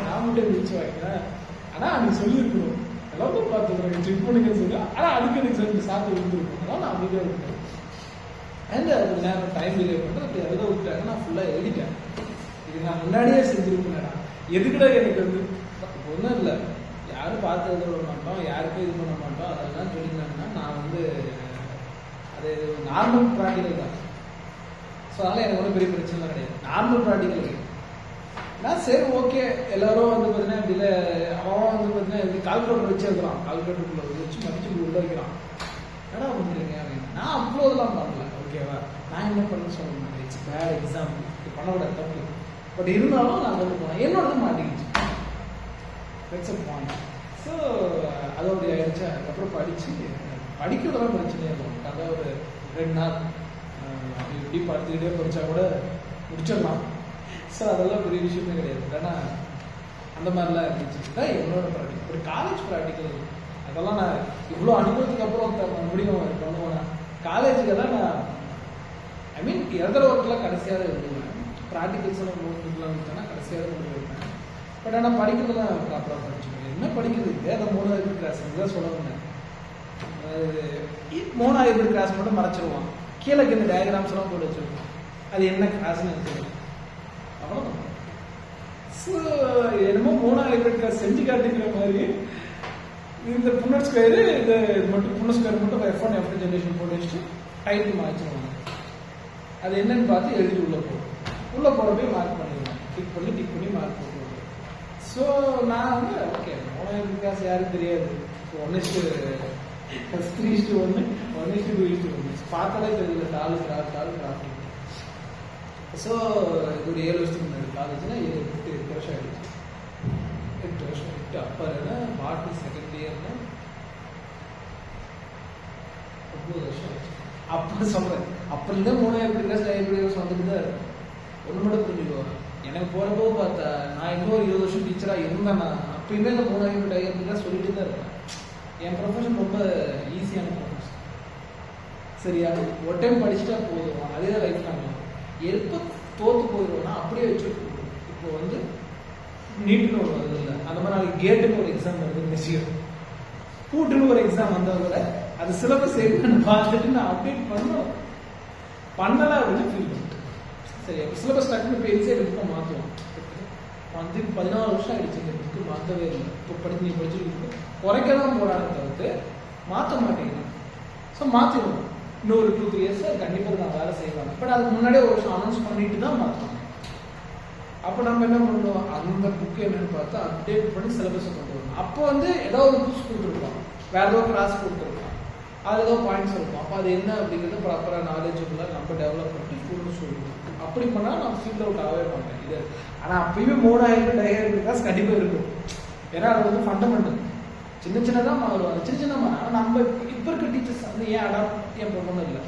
நான் மட்டும் வச்சு வைக்கிறேன். ஆனால் அன்னைக்கு சொல்லியிருக்கணும், எல்லாரும் பார்த்துக்கிறேன் செக் பண்ணுங்க சொல்லி. ஆனால் அதுக்கு எனக்கு சொல்லி சாப்பிட்டு விழுந்துருக்கும், அதனால் நான் அமைதியாக இருக்கேன். அண்ட் அதுக்கு நேரம் டைம் டிலே பண்ணிட்டு அப்படி எழுத விட்டாங்க. நான் ஃபுல்லாக எழுதிட்டேன். இது நான் முன்னாடியே செஞ்சுருப்பேன். எதுக்குடா எனக்கு வந்து ஒன்றும் இல்லை, யாரும் பார்த்து எழுத விட மாட்டோம், யாருக்கும் இது பண்ண மாட்டோம், அதெல்லாம் சொல்லியிருந்தாங்கன்னா நான் வந்து அது நார்மல் ப்ராக்டிக்கல் தான். ஸோ அதனால் எனக்கு ஒன்றும் பெரிய பிரச்சனை கிடையாது, நார்மல் ப்ராக்டிக்கல். நான் சரி ஓகே, எல்லாரும் வந்து பார்த்தீங்கன்னா இப்படில அவன் வந்து பார்த்தீங்கன்னா இப்படி கால்குலேட்டர் வச்சு எழுதுறான், கால்குலேட்டருக்குள்ள வச்சு மதிச்சு உள்ள வைக்கிறான். என்னடா பண்ணுறீங்க அப்படின்னு. நான் அவ்வளோ இதெல்லாம் பண்ணல, ஓகேவா? நான் என்ன பண்ண சொல்லுவேன், இட்ஸ் பேட் எக்ஸாம்பிள், இது பண்ணக்கூடாது தப்பு. பட் இருந்தாலும் நான் கொண்டு போனேன், என்னோட மாட்டிக்கிச்சு. That's a point. ஸோ அதோட ஆயிடுச்சு. அதுக்கப்புறம் படிக்கிறதெல்லாம் பிரச்சனையாக இருக்கும். கதை ஒரு 2 நாள் இப்படி படுத்துக்கிட்டே படித்தா கூட முடிச்சிடலாம். ஸோ அதெல்லாம் பெரிய விஷயமே கிடையாது. ஏன்னா அந்த மாதிரிலாம் இருந்துச்சு. தான் என்னோட ப்ராக்டிக்கல். ஒரு காலேஜ் ப்ராக்டிக்கல் அதெல்லாம் நான் இவ்வளோ அனுபவத்துக்கு அப்புறம் முடியும் பண்ணுவேன். காலேஜுக்கெல்லாம் நான் ஐ மீன் எழுதுற ஒர்க்கெலாம் கடைசியாக எழுதுவேன். ப்ராக்டிகல்ஸ் எல்லாம் நோட்புக்கெலாம் இருந்துச்சுன்னா கடைசியாக கொண்டு வருவேன். பட் ஆனால் படிக்கிறதுலாம் ப்ராப்பராக படிச்சுக்கணும். என்ன படிக்கிறது, வேத 3வது கிளாஸ் தான் சொல்லுவேன். அதாவது 3வது கிளாஸ் மட்டும் மறைச்சிருவான், கீழே இந்த டயக்ராம்ஸ் எல்லாம் போட்டு வச்சிருக்கோம், அது என்ன கிளாஸ்ன்னு எனக்கு அவ்வளோதான். ஸோ என்னமோ 3வது கிளாஸ் செஞ்சு காட்டிக்கிற மாதிரி இந்த புன்னட் ஸ்கொயரு இது மட்டும் புன்னட் ஸ்கொயர் மட்டும் F1 F2 ஜென்ரேஷன் போட்டு வச்சுட்டு டைட்டில் மாற்றிடுவாங்க. அது என்னன்னு பார்த்து எழுதி உள்ளே போகிறப்பே மார்க் பண்ணிடுவேன், டிக் பண்ணி மார்க் போட்டுருவேன். ஸோ நான் வந்து ஓகே 3வது கிளாஸ் யாரும் தெரியாது. 1:3:1 1:2:1 பார்த்தாலே தெரியல, டாலு கிராஃப்டிங். ஸோ இது ஒரு 7 வருஷத்துக்கு முன்னாடி காலேஜ்னா 8 வருஷம் ஆகிடுச்சு. 8 வருஷம் அப்போ பாட்டி செகண்ட் இயர்னா 9 வருஷம் ஆச்சு. அப்போ சொல்கிறேன், அப்போ இருந்தே 3வது கிளாஸ் லைப்ரரி வந்துட்டு தான் இருக்கும். ஒன்று மட்டும் புரிஞ்சுக்குவாங்க. எனக்கு போகிறப்போ பார்த்தா நான் இன்னொரு 20 வருஷம் டீச்சராக இருந்தேன்னா அப்பயுமே இந்த 3வது டைப்ரரிலாம் சொல்லிட்டு தான் இருக்கேன். என் ப்ரொஃபஷன் ரொம்ப ஈஸியான ப்ரொஃபஷன். சரியா, ஒரு டைம் படிச்சுட்டா போதும், அதே தான் லைஃப் டைம். எப்போ தோற்று போயிடுவோம்னா அப்படியே வச்சு. இப்போ வந்து நீட்டுன்னு ஒரு வருது இல்லை, அந்த மாதிரி நாளைக்கு கேட்டுன்னு ஒரு எக்ஸாம் வருது, மெசியோ பூட்டுன்னு ஒரு எக்ஸாம் வந்தவரை அது சிலபஸ் என்னன்னு பார்த்துட்டு நான் அப்டேட் பண்ணலை அப்படின்னு ஃபீல் பண்ணிட்டு. சரி, சிலபஸ் டக்குன்னு இப்போ எக்ஸாம் புக்கை மாற்றுவோம். வந்து 14 வருஷம் ஆகிடுச்சு இந்த புக்கு மாற்றவே இல்லை. இப்போ நீ படிச்சுட்டு குறைக்க தான் போகிறாங்க தவிர்த்து மாற்ற மாட்டேங்கிறேன். ஸோ மாற்றிடுவோம். இன்னொரு 2-3 இயர்ஸ் கண்டிப்பாக நான் வேலை செய்வாங்க. பட் அதுக்கு முன்னாடியே ஒரு வருஷம் அனௌன்ஸ் பண்ணிட்டு தான் மாற்றுவாங்க. அப்போ நம்ம என்ன பண்ணுவோம், அந்த புக்கு என்னன்னு பார்த்தா அப்டேட் பண்ணி சிலபஸை கொண்டு வரணும். அப்போ வந்து ஏதோ ஒரு புக்ஸ் கொடுத்துருக்கோம், வேற ஏதோ கிளாஸ் கொடுத்துருக்கோம், அது ஏதோ பாயிண்ட்ஸ் இருக்கும். அப்போ அது என்ன அப்படிங்கிறது ப்ராப்பராக நாலேஜபுளாக நம்ம டெவலப் பண்ணிட்டு ஸ்டூடெண்ட்ஸ் சொல்லணும். அப்படி பண்ணால் நான் ஃபீல்ட் அவுட் ஆகவே மாட்டேன் இது. ஆனால் அப்பயுமே 3000 டைரக்ட் கிளாஸ் கண்டிப்பாக இருக்கும். ஏன்னா அது வந்து ஃபண்டமெண்டல். சின்னதாக மாறுவாங்க, சின்ன ஆனால் நம்ம இப்போ இருக்க டீச்சர்ஸ் வந்து ஏன் அடாப்ட் ஏன் பண்ணணும் இல்லை.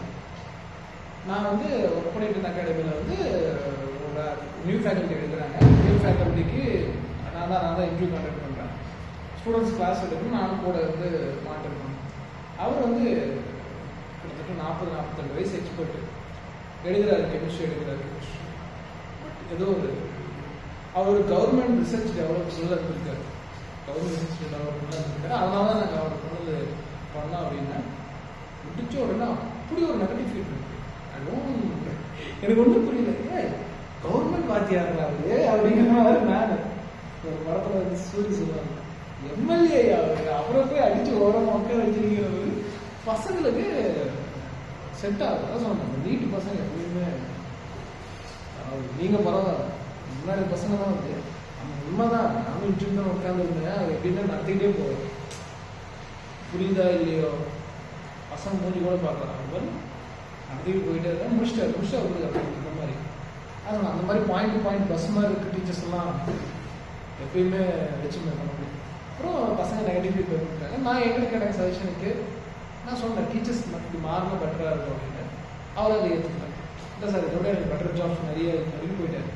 நான் வந்து ஒர்க் பண்ணிட்டு இருந்த அகாடமியில் வந்து நியூ ஃபேக்கல்ட்டி எடுக்கிறாங்க. நியூ ஃபேக்கல்ட்டிக்கு நான் தான் இன்டர்வியூ கான்டாக்ட் பண்ணுறேன். ஸ்டூடெண்ட்ஸ் கிளாஸ் எடுக்கணும், நானும் கூட வந்து மானிட்டர் பண்ணேன். அவர் வந்து கிட்டத்தட்ட 40-42 வயசு எக்ஸ்பர்ட் எடுக்கிறாரு, கெமிஸ்ட்ரி எடுக்கிறாரு. ஏதோ ஒரு அவர் கவர்மெண்ட் ரிசர்ச் டெவலப்மெண்ட்ல இருந்திருக்காரு, கவர்மெண்ட் ரிசர்ச் டெவலப்மெண்ட்ல இருந்திருக்காரு. அதனால தான் நாங்கள் அவர் பண்ணது பண்ணோம் அப்படின்னா முடிச்ச உடனே அப்படி ஒரு நெகட்டிவ் ஃபீட்பேக். எனக்கு ஒன்றும் புரியல, கவர்மெண்ட் வாத்தியாடுறா அவரு அப்படிங்கிற மாதிரி. நான் ஒரு படத்துல வந்து சூரிய சொல்லுவாங்க, எம்எல்ஏ அவரை போய் அடிச்சு ஓரமாக மக்கள் வச்சிருக்கிறது பசங்களுக்கு செட் ஆகுது. அதான் சொன்னாங்க, நீட்டு பசங்க எப்பயுமே நீங்க பரவாயில்ல, முன்னாடி பசங்க தான் வந்து அந்த உண்மைதான். நானும் இன்ட்ரெஸ்ட் தான் உட்காந்துருந்தேன். அது எப்படின்னா நடத்திக்கிட்டே போவேன், புரியுதா இல்லையோ பசங்க மூஞ்சி கூட பார்க்கலாம். அவர் நடத்திக்கிட்டு போயிட்டே இருக்கேன், முடிச்சுட்டு அவருக்கு இந்த மாதிரி. அதனால் அந்த மாதிரி பாயிண்ட் பஸ் மாதிரி இருக்க டீச்சர்ஸ் எல்லாம் எப்பயுமே வச்சுருந்தேன் பண்ண. அப்புறம் பசங்க நெகட்டிவ் ஃபீட்பேக் பண்ணிட்டாங்க. நான் எங்களுக்கு கேட்டேன் சஜஷனுக்கு. நான் சொன்னேன் டீச்சர்ஸ் இப்படி மாறினா பெட்டராக இருக்கும் அப்படின்னு. அவர் அதை ஏற்றுக்கிட்டாங்க. இல்லை சார் இதோட எனக்கு பெட்டர் ஜாப்ஸ் நிறைய அப்படின்னு போயிட்டாரு.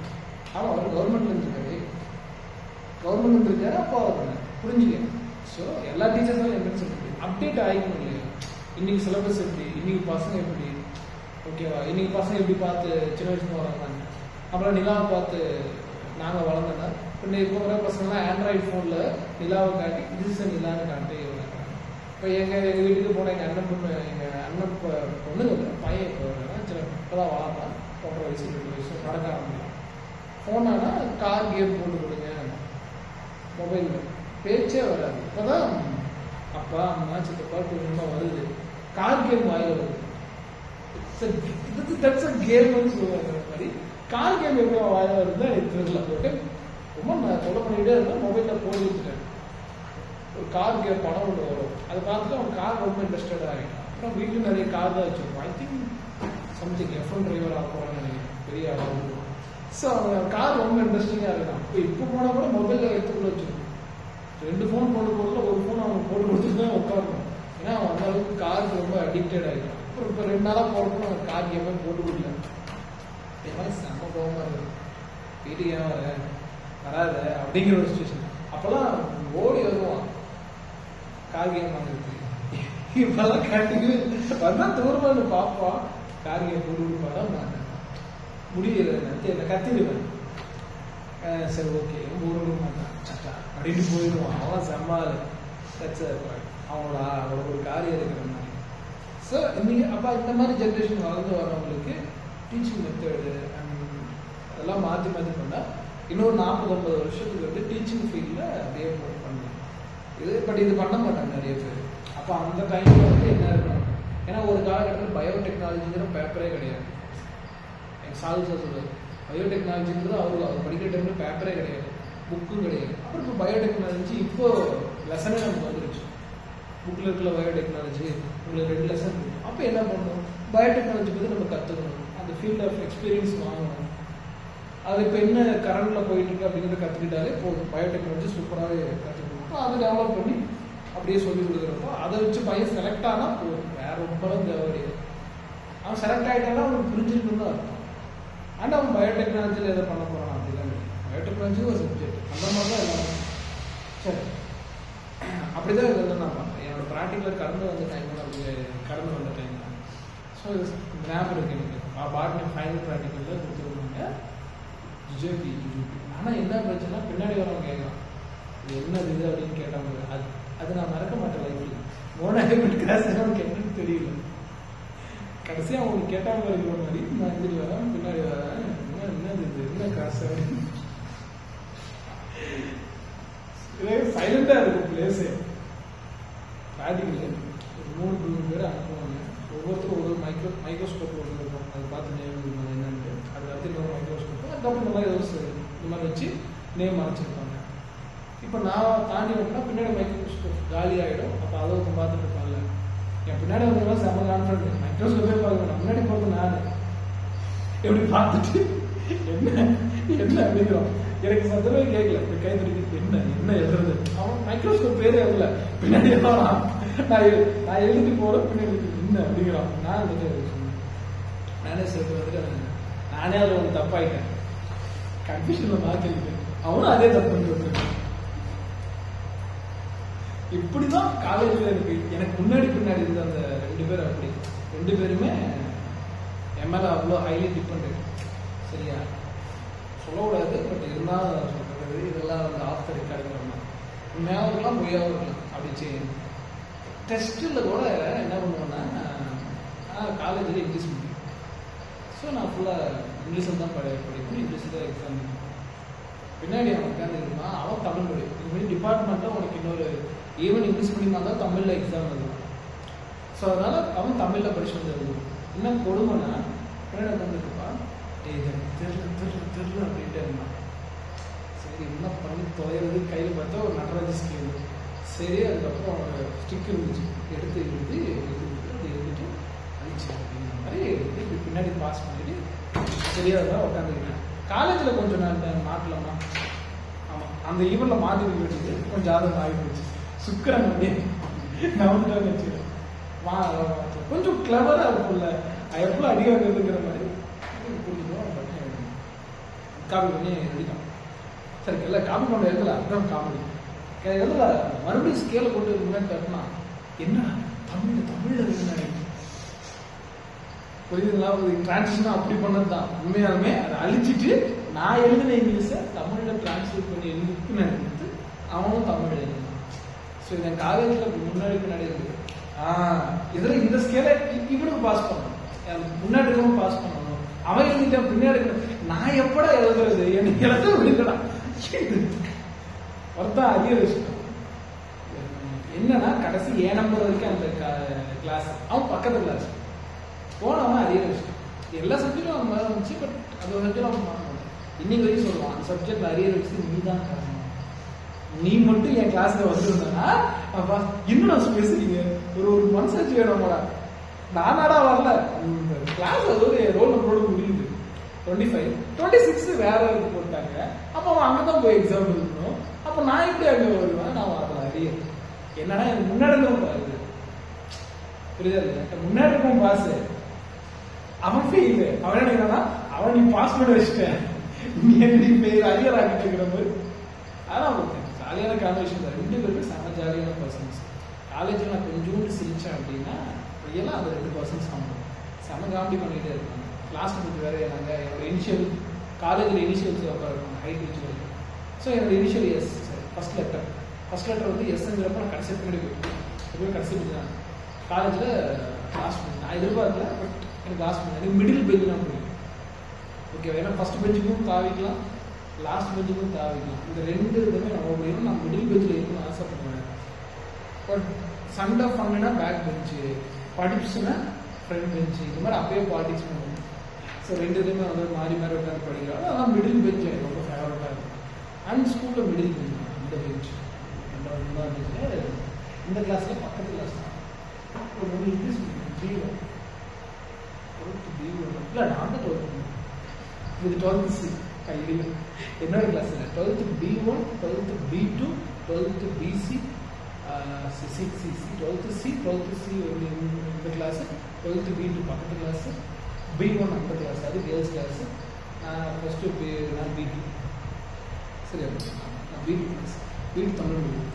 ஆனால் அவர் கவர்மெண்ட்ல இருந்திருக்காரு. அப்போ அவர் புரிஞ்சுக்கேன். ஸோ எல்லா டீச்சர்ஸும் என்னன்னு சொல்லிட்டு அப்டேட் ஆகிக்கணும் இல்லையா. இன்னைக்கு சிலபஸ் எப்படி, இன்னைக்கு பசங்க எப்படி, ஓகேவா, இன்னைக்கு பசங்க எப்படி பார்த்து சின்ன வயசுல வளர்ந்தாங்க, அப்புறம் நிலாவை பார்த்து நாங்கள் வளர்ந்தோன்னா. இப்போ வர பசங்களாம் ஆண்ட்ராய்டு ஃபோனில் நிலாவை காட்டி டிஜிட்டல் நிலான்னு காட்டி வளர்க்குறாங்க. இப்போ எங்கள் வீட்டுக்கு போன எங்கள் அண்ணன் பொண்ணுங்க பையன் இப்போ தான் வளர்ந்தான், 1.5 வயசு 2 வயசு நடக்க ஆரம்பிக்கலாம். ஃபோனானா கார் கேம் போட்டு கொடுங்க, மொபைலில் பேச்சே வராது. இப்போதான் அப்பா அம்மா சித்தப்பா குடும்பமாக வருது, கார் கேம் வாயில் வருது. தட்ஸ் அ கேம்னு சொல்லுவாங்க மாதிரி. கார் கேம் எப்படி வாயில் வருதுன்னா தெரியல. போட்டு ரொம்ப நான் சொல்ல பண்ணிக்கிட்டே இருந்தேன், மொபைலில் போட்டு வச்சுட்டேன். ஒரு கார் கேம் படம் ஒன்று வரும், அதை பார்த்துட்டு அவன் கார் ரொம்ப இன்ட்ரெஸ்டடாக ஆகிட்டான். அப்புறம் வீட்டில் நிறைய கார் தான் வச்சுருக்கோம். I think something F1 driver ஆக போகிறான்னு நினைக்கிறேன், பெரிய ஆளாக. ஸோ அவன் கார் ரொம்ப இன்ட்ரெஸ்டிங்காக இருக்கான். இப்போ போனால் கூட மொபைலில் எடுத்துக்குள்ள வச்சுருக்கோம். 2 ஃபோன் போடுறதுல ஒரு ஃபோன் அவன் போட்டு கொடுத்துட்டு தான் உட்காரணும். ஏன்னா அவன் அந்த அளவுக்கு காருக்கு ரொம்ப அடிக்டட் ஆகிட்டான். அப்புறம் இப்போ 2 நாளாக போகிறப்போ அவன் கார் கேமே போட்டு கொடுக்கல. இது மாதிரி செம்ம கோபமாக இருக்குது, வீட்டுக்கு ஏன் வராத அப்படிங்கிற ஒரு சுச்சுவேஷன். அப்போல்லாம் ஓடி வருவான் கார் கேம் வாங்குறதுக்கு. இப்பெல்லாம் கட்டிக்கு வந்தால் தூரமாக பார்ப்பான், கார் கேம் போட்டு கொடுப்பாடா நான் முடியல என்ன கத்திடுவேன். சரி ஓகே ஊருக்கு மாட்டான் சட்டா அப்படின்னு போயிடுவான். அவன் செம்மாள் அவனோட ஒரு காரியம் இருக்கிற மாதிரி. ஸோ இன்னைக்கு அப்போ இந்த மாதிரி ஜென்ரேஷன் வளர்ந்து வரவங்களுக்கு டீச்சிங் மெத்தடு அதெல்லாம் மாற்றி பண்ணால் இன்னொரு 40-50 வருஷத்துக்கு வந்து டீச்சிங் ஃபீல்டில் அப்படியே பண்ணலாம் இது. பட் இது பண்ண மாட்டாங்க நிறைய பேர். அப்போ அந்த டைமில் வந்து என்ன இருக்கணும், ஏன்னா ஒரு காலகட்டத்தில் பயோடெக்னாலஜிங்கிற பேப்பரே கிடையாது. எங்கள் சால் சார் சொல்லுவார், பயோடெக்னாலஜிங்கிறது அவர் படிக்கிற டைமில் பேப்பரே கிடையாது, புக்கும் கிடையாது. அப்புறம் இப்போ பயோடெக்னாலஜி இப்போ லெசனே நமக்கு வந்துருச்சு. புக்கில் இருக்கிற பயோடெக்னாலஜி உங்களுக்கு 2 லெசன் இருக்கும். அப்போ என்ன பண்ணணும், பயோடெக்னாலஜி பற்றி நம்ம கற்றுக்கணும், அந்த ஃபீல்ட் ஆஃப் எக்ஸ்பீரியன்ஸ் வாங்கணும். அது இப்போ என்ன கரண்டில் போயிட்டு இருக்கு அப்படிங்கிறத கற்றுக்கிட்டாலே போதும். பயோடெக்னாலஜி சூப்பராகவே கற்றுக்கணும். அப்போ அதை டெவலப் பண்ணி அப்படியே சொல்லிக் கொடுக்குறப்போ அதை வச்சு பையன் செலக்ட் ஆனால் போதும், வேற ரொம்பலாம் தேவை கிடையாது. அவன் செலக்ட் ஆகிட்டானா அவனுக்கு புரிஞ்சுக்கணும் தான் இருக்கும். அண்ட் அவன் பயோடெக்னாலஜியில் எதை பண்ண போகிறான் அப்படிதான். பயோடெக்னாலஜி ஒரு சப்ஜெக்ட் அந்த மாதிரி தான் எல்லாமே. சரி அப்படிதான் இதெல்லாம் நான் பார்த்தேன். என்னோட ப்ராக்டிக்கலர் கடந்து வந்த டைமில் தான். ஸோ இது ஞாபகம் இருக்கு எனக்கு. பாட்னி ஃபைனல் ப்ராக்டிக்கலில் கொடுத்துருவாங்க ஜிஜேபி. ஆனால் என்ன பிரச்சனை, பின்னாடி வரவங்க கேட்கலாம் இது என்னது இது அப்படின்னு கேட்டாங்க. அது நான் மறக்க மாட்டேன் லைஃப்ல. மோனாக கிளாஸ் அவனுக்கு என்னன்னு தெரியல. கடைசியாக அவங்களுக்கு கேட்டாங்க இருக்கிற மாதிரி நான் எந்திரி வரேன், பின்னாடி வரேன், என்னது இது என்ன காசு சைலண்டா இருக்கும் பிளேஸே. ப்ராக்டிக்கல் ஒரு 3 பேர் அனுப்புவாங்க. ஒவ்வொருத்தரும் ஒரு மைக்ரோஸ்கோப் ஒன்று இருக்கும், அதை பார்த்து நேம் என்னன்ட்டு. அது அடுத்து இன்னொரு மைக்ரோஸ்கோப், அதுக்கப்புறம் இந்த மாதிரி இந்த மாதிரி வச்சு நேம் அரைச்சிருப்பாங்க. இப்போ நான் தாண்டி வரணும்னா பின்னாடி மைக்ரோஸ்கோப் காலி ஆகிடும். அப்போ அதை பார்த்துட்டு இருப்பாங்க. என் பின்னாடி வந்தவங்க செம்ம கான்ஃபிடன்ட், மைக்ரோஸ்கோப்பே பார்க்கணும். முன்னாடி போகிறது நான் எப்படி பார்த்துட்டு என்ன அப்படிங்கிறோம். எனக்கு சத்தமே கேட்கல. இப்போ கை தடிக்கிறது என்ன எழுதுறது. அவன் மைக்ரோஸ்கோப் பேரே இல்லை, பின்னாடி வரான். நான் எழுதி போகிறேன், பின்னாடி என்ன அப்படிங்கிறான். நான் வந்துட்டு நானே சொல்லிட்டு வந்துட்டு நானே அதில் ஒன்று தப்பாயிட்டேன். கன்ஃபியூஷன்ல மாத்திருக்கு. அவனும் அதே தப்பு பண்ணிட்டு இப்படிதான் காலேஜ்ல இருக்கு. எனக்கு முன்னாடி பின்னாடி இருந்த அந்த 2 பேர் அப்படி 2 பேருமே எம்எல்ஏ அவ்வளோ ஹைலி டிபெண்ட். சரியா சொல்லக்கூடாது, பட் இருந்தாலும் சொல்றது இதெல்லாம் வந்து ஆஃப் த ரெக்கார்டு பண்ணலாம். உண்மையாகவும் இருக்கலாம், பொய்யாகவும் இருக்கலாம். அப்படி செய்யணும். டெஸ்ட்டில் கூட என்ன பண்ணுவேன்னா, காலேஜில் இங்கிலீஷ் முடியும். ஸோ நான் ஃபுல்லாக இங்கிலீஷில் தான் படிப்பேன், இங்கிலீஷில் தான் எக்ஸாம். பின்னாடி அவன் உட்காந்து இருந்தான், அவன் தமிழ் படிக்கும். இதுமாதிரி டிபார்ட்மெண்ட்டில் உனக்கு இன்னொரு ஈவன் இங்கிலீஷ் மீடியமாக இருந்தால் தமிழில் எக்ஸாம் எழுதுவான். ஸோ அதனால் அவன் தமிழில் படிச்சு வந்து எழுதுவான். இன்னும் கொடுமைனா பின்னாடி உட்காந்துருப்பான், தெரியல அப்படின்ட்டு இருந்தான். சரி என்ன பண்ணி தொலைகிறது, கையில் பார்த்தா ஒரு நடராஜ ஸ்கேல். சரி அதுக்கப்புறம் அவங்க ஸ்டிக் இருந்துச்சு, எடுத்து எழுதி அது எழுதிட்டு அழிச்சு அப்படிங்கிற மாதிரி எழுதி பின்னாடி பாஸ் பண்ணிட்டு தெரியாததான் உட்காந்துக்கிட்டேன். காலேஜில் கொஞ்சம் நான் மாட்டலாமா, ஆமாம் அந்த ஈவெண்ட்டில் மாற்றி வச்சுட்டு கொஞ்சம் ஜாதகம் மாறி போச்சு. சுக்கரன் அப்படியே நவுண்டான்னு வச்சுக்கிறேன். கொஞ்சம் கிளவராக இருக்கும்ல, எவ்வளோ அடிவாங்கிறதுங்கிற மாதிரி காப்பி பண்ணி எழுதிட்டான். சரி எல்லாம் காப்பி பண்ண எழுதல, அதுதான் காமெடி. எழுதல மறுபடியும் ஸ்கேலை போட்டு முன்னாடி தட்டினா என்ன தமிழில் இருக்குன்னு புரியுதுங்களா? ஒரு டிரான்ஸ்லேஷன் அப்படி பண்ணது தான். உண்மையாலுமே அதை அழிச்சிட்டு நான் எழுதின இங்கிலீஷை தமிழில் டிரான்ஸ்லேட் பண்ணி எழுதிட்டு நினைக்கிறது, அவனும் தமிழ் எழுதினான். ஸோ என் காலேஜில் முன்னாடி பின்னாடி இருக்கு. இதில் இந்த ஸ்கேலை இவனுக்கு பாஸ் பண்ணணும், முன்னாடி இருக்கவும் பாஸ் பண்ணணும். அவன் எழுதிட்டான் பின்னாடி. நான் எப்படா எழுதுறது, எனக்கு எழுத விடுங்கடா. ஒருத்தான் அதிக விஷயம் என்னன்னா, கடைசி 7 நம்பர் வரைக்கும் அந்த கிளாஸ் அவன் பக்கத்து கிளாஸ் போனவன் அதிக விஷயம். எல்லா சப்ஜெக்டும் அவன் மேலே இருந்துச்சு, பட் அந்த சப்ஜெக்ட் அவன் மாறணும். இன்னைக்கு வரைக்கும் சொல்லுவான், அந்த சப்ஜெக்ட் அரியர் வச்சு நீ தான் காரணம், நீ மட்டும் என் கிளாஸ்ல வந்துருந்தா அப்பா இன்னும் நான் பேசுறீங்க ஒரு மனசாட்சி வேணும்டா. நானாடா வரல, கிளாஸ் அதோட ரோல் நம்பரோட முடியுது. 25 26 வேற போட்டாங்க. அப்போ அவன் அங்கதான் போய் எக்ஸாம் எழுதணும். அப்போ நான் எப்படி அங்கே வருவேன்? நான் வரல அரியர். என்னன்னா எனக்கு முன்னாடி பாரு, புரியுதா இல்லையா? முன்னாடி இருக்கும் பாஸ், அவன் ஃபெயில். அவன் என்னன்னா அவன் நீ பாஸ் பண்ண வச்சுட்டேன், நீ ஃபெயில் அரியர் ஆகிட்டு இருக்கிற மாதிரி. அதான் ஓகே, ஜாலியான கான்வர்சேஷன் தான். 2 பேருமே செம்ம ஜாலியான பர்சன்ஸ். காலேஜில் நான் கொஞ்சோண்டு சிரிச்சேன் அப்படின்னா எல்லாம் அந்த 2 பர்சன்ஸ் ஆகும். செம்ம காமெடி பண்ணிகிட்டே இருப்பாங்க. கிளாஸ் பற்றி வேறு நாங்கள் என்னோட இனிஷியல் காலேஜில் இனிஷியல்ஸ் உட்காருப்பாங்க ஹைட் வச்சு வரைக்கும். ஸோ என்னோட இனிஷியல் எஸ் ஃபஸ்ட் லெட்டர் வந்து எஸ்ங்கிறப்ப நான் கடைசி பின்னாடி போய் கடைசி பண்ணி தான் காலேஜில் கிளாஸ் பண்ணி நான் எதிர்பார்க்கல, பட் எனக்கு கிளாஸ் பண்ணி எனக்கு மிடில் பெஞ்சு தான் பிடிக்கும். ஓகேவா? ஏன்னா ஃபஸ்ட் பெஞ்சுக்கும் தாவிக்கலாம், லாஸ்ட் பெஞ்சுக்கும் தாவிக்கலாம். இந்த 2 இதுவுமே நம்ம முடியும். நான் மிடில் பெஞ்சில் இருக்குன்னு ஆசைப்படுவேன். பட் சண்டை ஃபன்னுனா பேக் பெஞ்சு, படிப்புச்சுன்னா ஃப்ரண்ட் பெஞ்சு, இது மாதிரி அப்பயே பாலிடிக்ஸ் பண்ணுவோம். ஸோ 2 இதுவுமே வந்து மாறி உட்காந்து படிக்கிறாங்க. அதெல்லாம் மிடில் பெஞ்ச் எனக்கு ரொம்ப ஃபேவரட்டாக இருக்கும். அண்ட் ஸ்கூலில் மிடில் பெஞ்ச் தான், இந்த பெஞ்ச் இந்த கிளாஸில் பக்கத்து கிளாஸ் தான். இங்கிலீஷ் B1 இல்லை, நான் தான் 12th இது 12th C கையில் என்னோட கிளாஸ் இல்லை. 12th B1, 12th B2, 12th BC, 12th C இந்த கிளாஸ், 12th B2 பக்கத்து கிளாஸ், B1 அந்த கிளாஸ், அது கேர்ள்ஸ் கிளாஸ். ஃபஸ்ட்டு நான் B2. சரி, நான் B2 class, B2 Tamil medium.